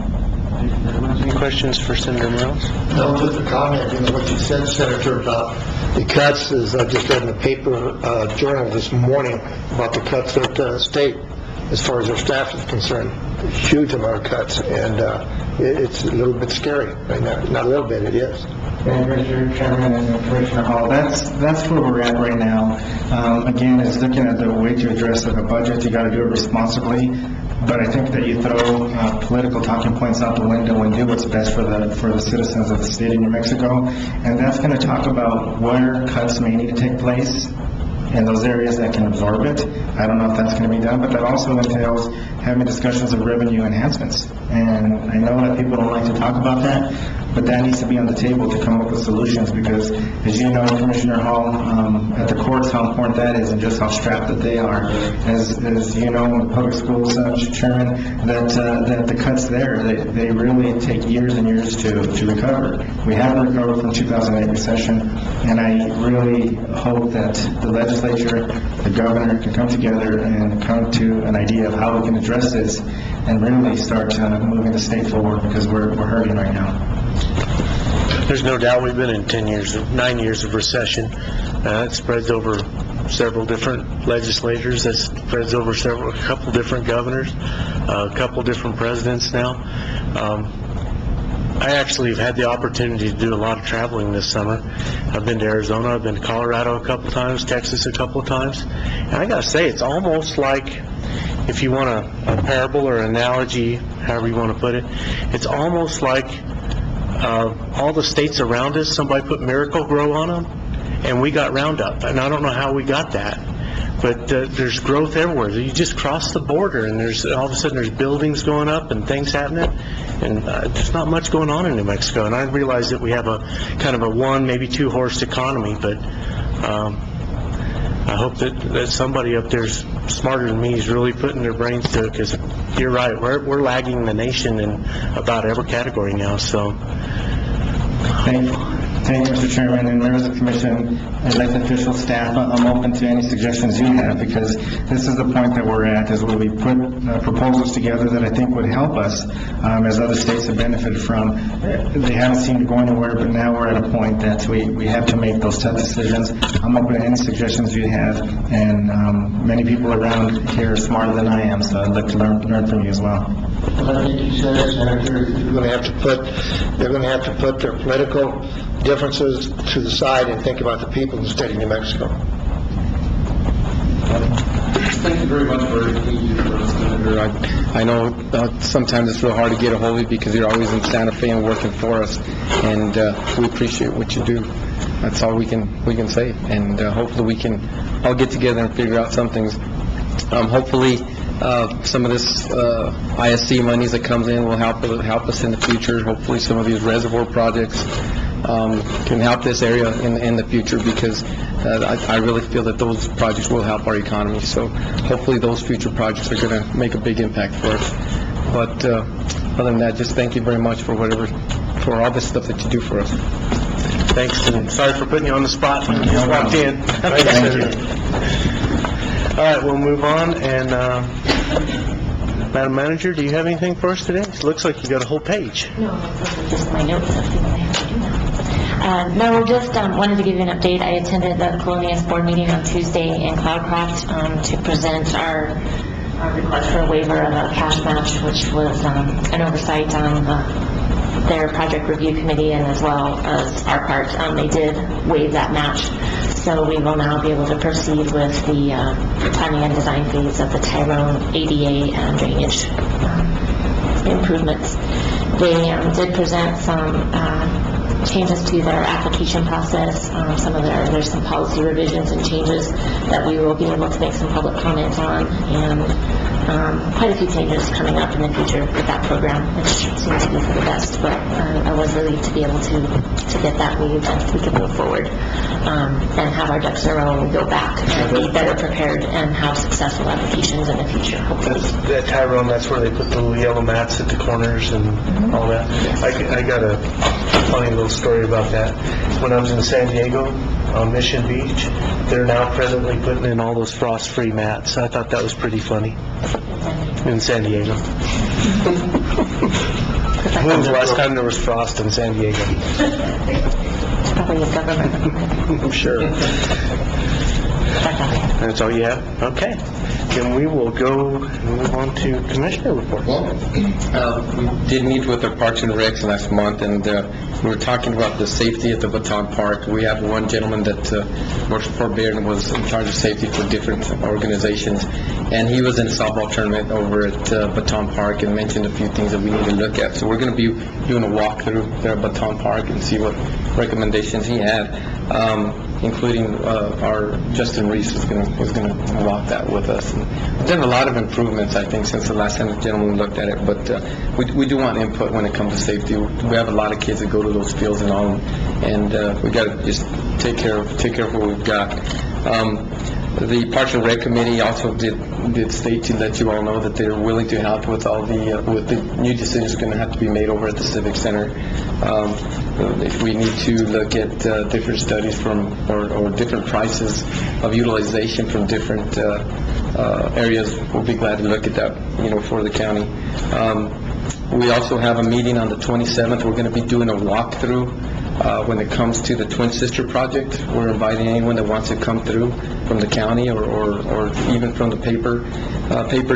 Any questions for Senator Morales? No, just a comment. What you said, Senator, about the cuts is I just read in the paper journal this morning about the cuts at the state as far as their staff is concerned. A huge amount of cuts, and it's a little bit scary right now. Not a little bit, it is. And Mr. Chairman and Commissioner Hall, that's where we're at right now. Again, is looking at the way to address the budget. You got to do it responsibly. But I think that you throw political talking points out the window and do what's best for the citizens of the state of New Mexico. And that's going to talk about where cuts may need to take place in those areas that can absorb it. I don't know if that's going to be done, but that also entails having discussions of revenue enhancements. And I know that people don't like to talk about that, but that needs to be on the table to come up with solutions, because as you know, Commissioner Hall, at the courts, how important that is and just how strapped that they are. As you know, in the public schools, Mr. Chairman, that the cuts there, they really take years and years to recover. We haven't recovered from 2008 recession, and I really hope that the legislature, the governor can come together and come to an idea of how we can address this and really start moving the state forward, because we're hurting right now. There's no doubt we've been in 9 years of recession. It spreads over several different legislators. It spreads over a couple different governors, a couple different presidents now. I actually have had the opportunity to do a lot of traveling this summer. I've been to Arizona, I've been to Colorado a couple times, Texas a couple of times. And I got to say, it's almost like, if you want a parable or analogy, however you want to put it, it's almost like all the states around us, somebody put Miracle-Gro on them, and we got Roundup. And I don't know how we got that, but there's growth everywhere. You just cross the border, and there's all of a sudden there's buildings going up and things happening, and there's not much going on in New Mexico. And I realize that we have a kind of a one, maybe two horse economy, but I hope that somebody up there's smarter than me is really putting their brains to it, because you're right, we're lagging the nation in about every category now. So Thank you, Mr. Chairman, and members of the commission, elected officials, staff. I'm open to any suggestions you have, because this is the point that we're at, is where we put proposals together that I think would help us, as other states have benefited from. They haven't seemed to go anywhere, but now we're at a point that we have to make those tough decisions. I'm open to any suggestions you have, and many people around here are smarter than I am, so I'd like to learn from you as well. Well, I think you said it, Senator, they're going to have to put their political differences to the side and think about the people in the state of New Mexico. Thank you very much for everything you do for us, Senator. I know sometimes it's real hard to get a hold of you because you're always in Santa Fe and working for us, and we appreciate what you do. That's all we can say, and hopefully we can all get together and figure out some things. Hopefully some of this ISC monies that comes in will help us in the future. Hopefully some of these reservoir projects can help this area in the future, because I really feel that those projects will help our economy. So hopefully those future projects are going to make a big impact for us. But other than that, just thank you very much for all this stuff that you do for us. thanks, and sorry for putting you on the spot when you just walked in. All right, we'll move on, and Madam Manager, do you have anything for us today? It looks like you got a whole page. No, just my notes. I think I have to do now. No, just wanted to give you an update. I attended the Colonias board meeting on Tuesday in Cloudcroft to present our request for a waiver of a cash match, which was an oversight on their project review committee, and as well as our part. They did waive that match, so we will now be able to proceed with the planning and design phase of the Tyrone ADA and drainage improvements. They did present some changes to their application process. There's some policy revisions and changes that we will be able to make some public comments on, and quite a few changes coming up in the future with that program, which seems to be for the best. But I was relieved to be able to get that waived, and we can move forward and have our ducks in a row and go back and be better prepared and have successful applications in the future, hopefully. That Tyrone, that's where they put the little yellow mats at the corners and all that. I got a funny little story about that. When I was in San Diego on Mission Beach, they're now presently putting in all those frost-free mats. I thought that was pretty funny in San Diego. When was the last time there was frost in San Diego? Probably the government. I'm sure. That's all you have? Okay. Then we will go and move on to commissioner reports. We did meet with the Parks and Recs last month, and we were talking about the safety at the Baton Park. We have one gentleman that works for Bear and was in charge of safety for different organizations, and he was in a softball tournament over at Baton Park and mentioned a few things that we need to look at. So we're going to be doing a walkthrough there at Baton Park and see what recommendations he had, including our Justin Reese is going to walk that with us. And we've done a lot of improvements, I think, since the last time the gentleman looked at it, but we do want input when it comes to safety. We have a lot of kids that go to those fields and all, and we got to just take care of what we've got. The Parks and Rec Committee also did state to let you all know that they're willing to help with all with the new decisions going to have to be made over at the Civic Center. If we need to look at different studies or different prices of utilization from different areas, we'll be glad to look at that, for the county. We also have a meeting on the 27th. We're going to be doing a walkthrough when it comes to the Twin Sister project. We're inviting anyone that wants to come through from the county or even from the papers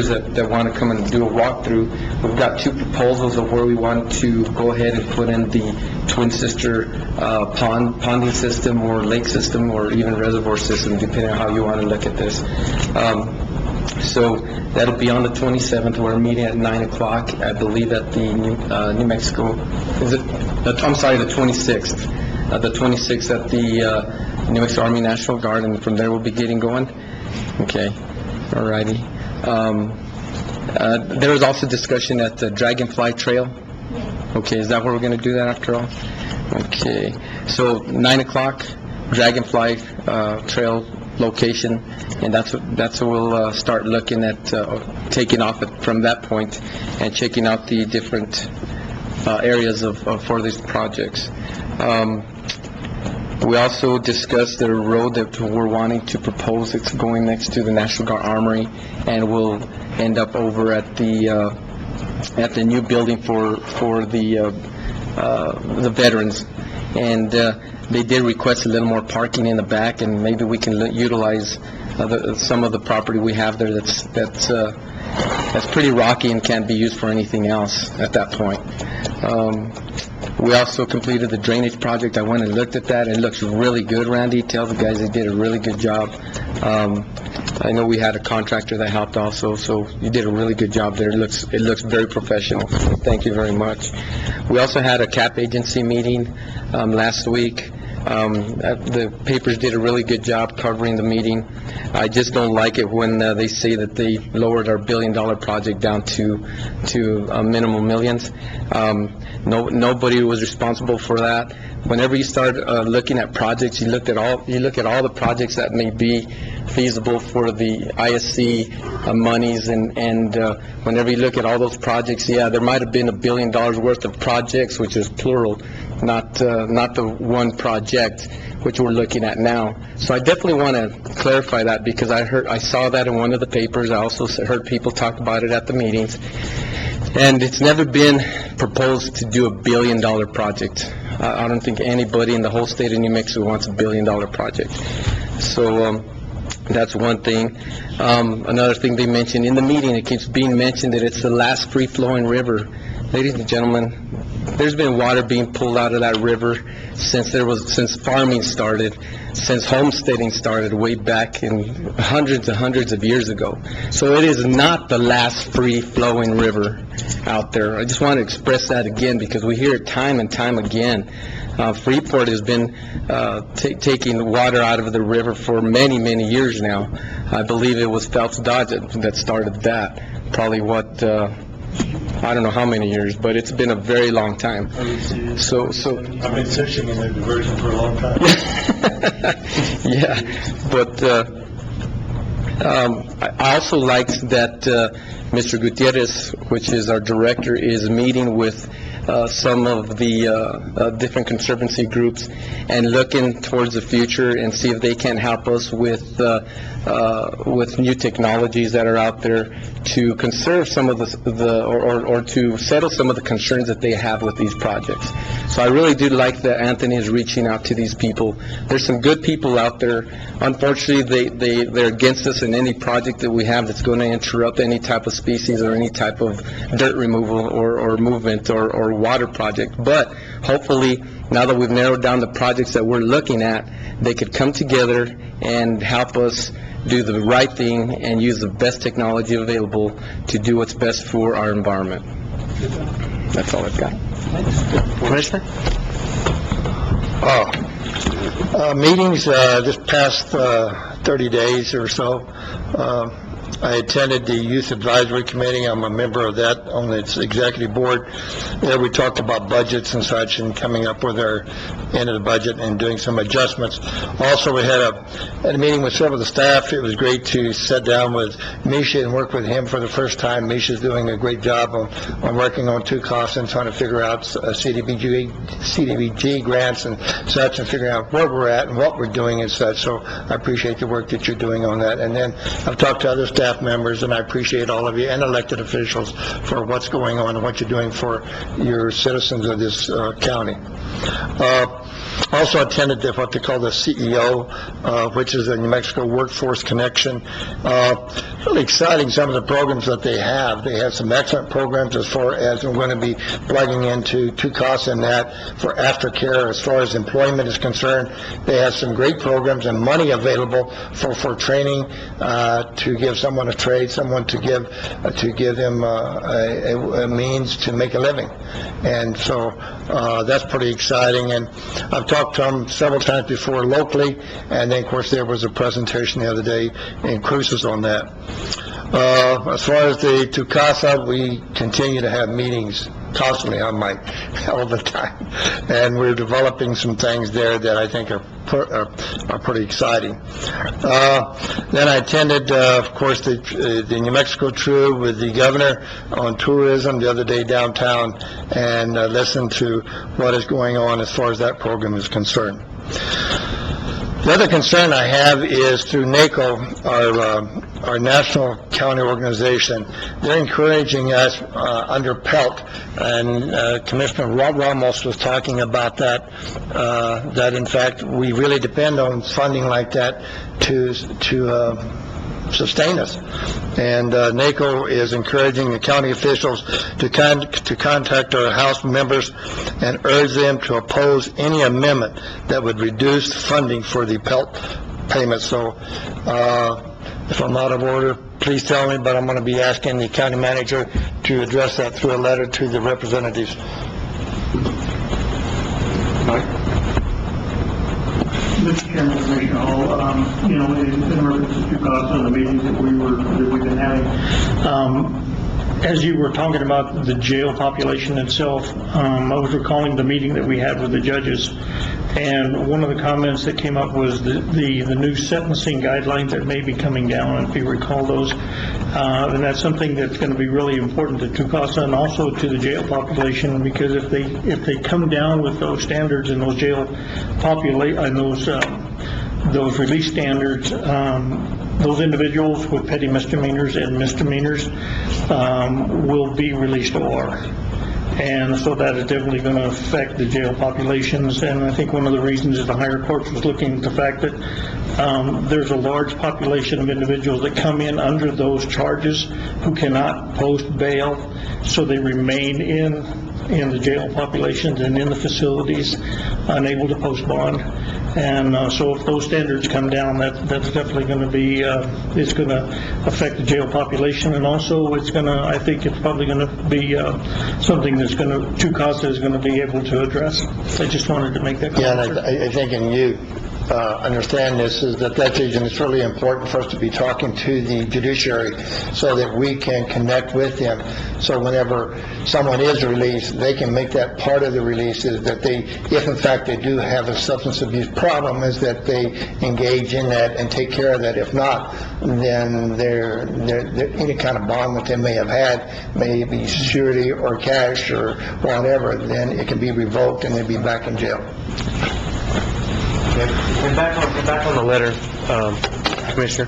that want to come and do a walkthrough. We've got two proposals of where we want to go ahead and put in the Twin Sister ponding system or lake system or even reservoir system, depending on how you want to look at this. So that'll be on the 27th. We're meeting at 9 o'clock, I believe, at the New Mexico, the 26th. The 26th at the New Mexico Army National Guard, and from there we'll be getting going. Okay, all righty. There was also discussion at the Dragonfly Trail. Okay, is that where we're going to do that after all? Okay, so 9 o'clock, Dragonfly Trail location, and that's what we'll start looking at, taking off from that point and checking out the different areas for these projects. We also discussed the road that we're wanting to propose. It's going next to the National Guard Armory, and will end up over at the new building for the veterans. And they did request a little more parking in the back, and maybe we can utilize some of the property we have there that's pretty rocky and can't be used for anything else at that point. We also completed the drainage project. I went and looked at that. It looks really good, Randy. Tell the guys they did a really good job. I know we had a contractor that helped also, so you did a really good job there. It looks very professional. Thank you very much. We also had a CAP agency meeting last week. The papers did a really good job covering the meeting. I just don't like it when they say that they lowered our billion-dollar project down to minimal millions. Nobody was responsible for that. Whenever you start looking at projects, you look at all the projects that may be feasible for the ISC monies, and whenever you look at all those projects, yeah, there might have been $1 billion worth of projects, which is plural, not the one project which we're looking at now. So I definitely want to clarify that, because I saw that in one of the papers. I also heard people talk about it at the meetings, and it's never been proposed to do $1 billion project. I don't think anybody in the whole state of New Mexico wants $1 billion project. So that's one thing. Another thing they mentioned in the meeting, it keeps being mentioned that it's the last free-flowing river. Ladies and gentlemen, there's been water being pulled out of that river since farming started, since homesteading started way back in hundreds and hundreds of years ago. So it is not the last free-flowing river out there. I just want to express that again, because we hear it time and time again. Freeport has been taking water out of the river for many, many years now. I believe it was Phelps Dodge that started that. Probably I don't know how many years, but it's been a very long time. So I've been fishing in the diversion for a long time. Yeah, but I also liked that Mr. Gutierrez, which is our director, is meeting with some of the different conservancy groups and looking towards the future and see if they can help us with new technologies that are out there to conserve some of or to settle some of the concerns that they have with these projects. So I really do like that Anthony is reaching out to these people. There's some good people out there. Unfortunately, they're against us in any project that we have that's going to interrupt any type of species or any type of dirt removal or movement or water project. But hopefully, now that we've narrowed down the projects that we're looking at, they could come together and help us do the right thing and use the best technology available to do what's best for our environment. That's all I've got. Commissioner? Meetings this past 30 days or so. I attended the Youth Advisory Committee. I'm a member of that on its executive board. There we talked about budgets and such and coming up with our end of the budget and doing some adjustments. Also, we had a meeting with several of the staff. It was great to sit down with Misha and work with him for the first time. Misha's doing a great job on working on 2 costs and trying to figure out CDBG grants and such, and figuring out where we're at and what we're doing and such. So I appreciate the work that you're doing on that. And then I've talked to other staff members, and I appreciate all of you and elected officials for what's going on and what you're doing for your citizens of this county. Also attended what they call the CEO, which is the New Mexico Workforce Connection. Really exciting, some of the programs that they have. They have some excellent programs as far as we're going to be plugging into 2 costs in that for aftercare as far as employment is concerned. They have some great programs and money available for training to give someone want to trade, someone to give him a means to make a living. And so that's pretty exciting. And I've talked to him several times before locally, and then, of course, there was a presentation the other day in Cruces on that. As far as the Tucasa, we continue to have meetings constantly on my all the time, and we're developing some things there that I think are pretty exciting. Then I attended, of course, the New Mexico Tour with the governor on tourism the other day downtown, and listened to what is going on as far as that program is concerned. The other concern I have is through NACO, our national county organization. They're encouraging us under PELT, and Commissioner Ramos was talking about that, that in fact we really depend on funding like that to sustain us. And NACO is encouraging the county officials to contact our House members and urge them to oppose any amendment that would reduce funding for the PELT payments. So if I'm out of order, please tell me, but I'm going to be asking the county manager to address that through a letter to the representatives. Mr. Chairman, Commissioner Hall, in reference to Tucasa, the meetings that we've been having, as you were talking about the jail population itself, I was recalling the meeting that we had with the judges, and one of the comments that came up was the new sentencing guidelines that may be coming down, if you recall those, and that's something that's going to be really important to Tucasa and also to the jail population, because if they come down with those standards and those jail population, those release standards, those individuals with petty misdemeanors and misdemeanors will be released OR. And so that is definitely going to affect the jail populations. And I think one of the reasons is the higher court was looking at the fact that there's a large population of individuals that come in under those charges who cannot post bail, so they remain in the jail populations and in the facilities, unable to post bond. And so if those standards come down, that's definitely going to be, it's going to affect the jail population, and also it's going to, I think it's probably going to be something that's going to, Tucasa is going to be able to address. I just wanted to make that comment. Yeah, and I think, and you understand this, is that that's reason it's really important for us to be talking to the judiciary so that we can connect with them. So whenever someone is released, they can make that part of the release, is that they, if in fact they do have a substance abuse problem, is that they engage in that and take care of that. If not, then they're any kind of bond that they may have had, may be security or cash or whatever, then it can be revoked and they'd be back in jail. And back on the letter, Commissioner,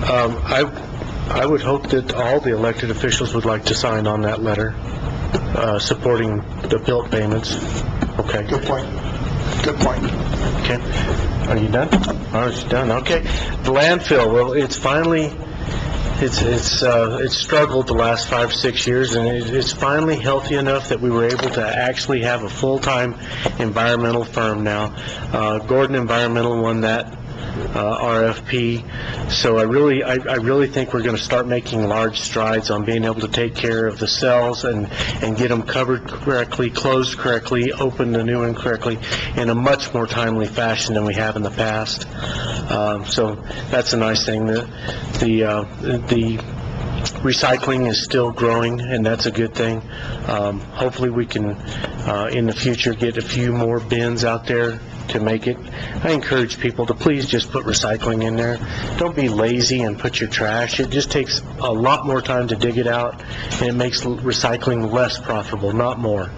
I would hope that all the elected officials would like to sign on that letter, supporting the PELT payments. Okay. Good point. Good point. Okay. Are you done? Oh, it's done. Okay. The landfill. Well, it's finally. It's struggled the last 5-6 years, and it's finally healthy enough that we were able to actually have a full-time environmental firm now. Gordon Environmental won that RFP, so I really think we're going to start making large strides on being able to take care of the cells and get them covered correctly, closed correctly, open the new one correctly in a much more timely fashion than we have in the past. So that's a nice thing. The recycling is still growing, and that's a good thing. Hopefully we can, in the future, get a few more bins out there to make it. I encourage people to please just put recycling in there. Don't be lazy and put your trash. It just takes a lot more time to dig it out, and it makes recycling less profitable, not more.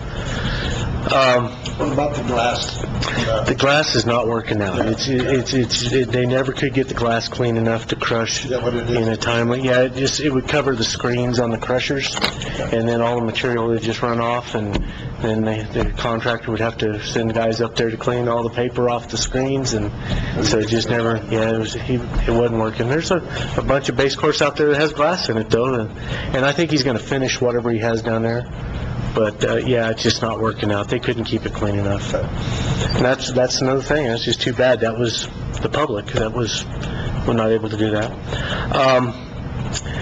What about the glass? The glass is not working out. They never could get the glass clean enough to crush in a timely. Yeah, it would cover the screens on the crushers, and then all the material would just run off, and then the contractor would have to send guys up there to clean all the paper off the screens, and so it just never. Yeah, it wasn't working. There's a bunch of base course out there that has glass in it though, and I think he's going to finish whatever he has down there. But yeah, it's just not working out. They couldn't keep it clean enough. And that's another thing. It's just too bad. That was the public. We're not able to do that.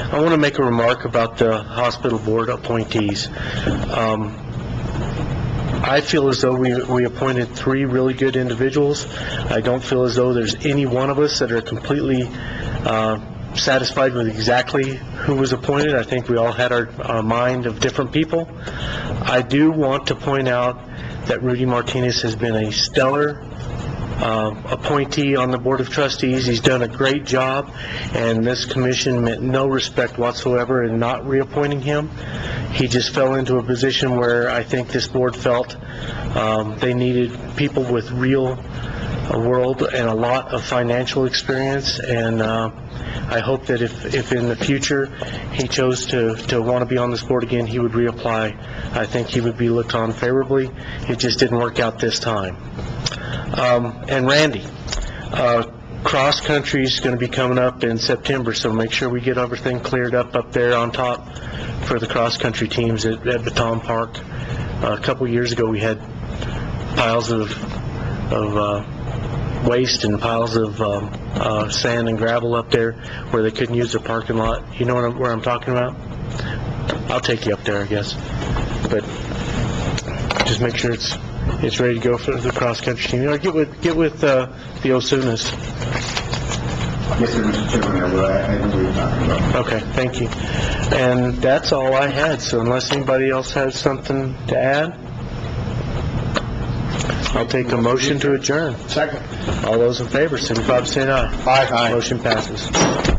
I want to make a remark about the hospital board appointees. I feel as though we appointed 3 really good individuals. I don't feel as though there's any one of us that are completely satisfied with exactly who was appointed. I think we all had our mind of different people. I do want to point out that Rudy Martinez has been a stellar appointee on the Board of Trustees. He's done a great job, and this commission meant no respect whatsoever in not reappointing him. He just fell into a position where I think this board felt they needed people with real world and a lot of financial experience, and I hope that if in the future he chose to want to be on this board again, he would reapply. I think he would be looked on favorably. It just didn't work out this time. And Randy, cross country is going to be coming up in September, so make sure we get everything cleared up there on top for the cross country teams at Baton Park. A couple years ago, we had piles of waste and piles of sand and gravel up there where they couldn't use the parking lot. You know where I'm talking about? I'll take you up there, I guess. But just make sure it's ready to go for the cross-country team. Get with the Osunas. Yes, sir, Mr. Chairman, I know what you're talking about. Okay, thank you. And that's all I had, so unless anybody else has something to add, I'll take a motion to adjourn. Second. All those in favor, signify by saying aye. Aye. Motion passes.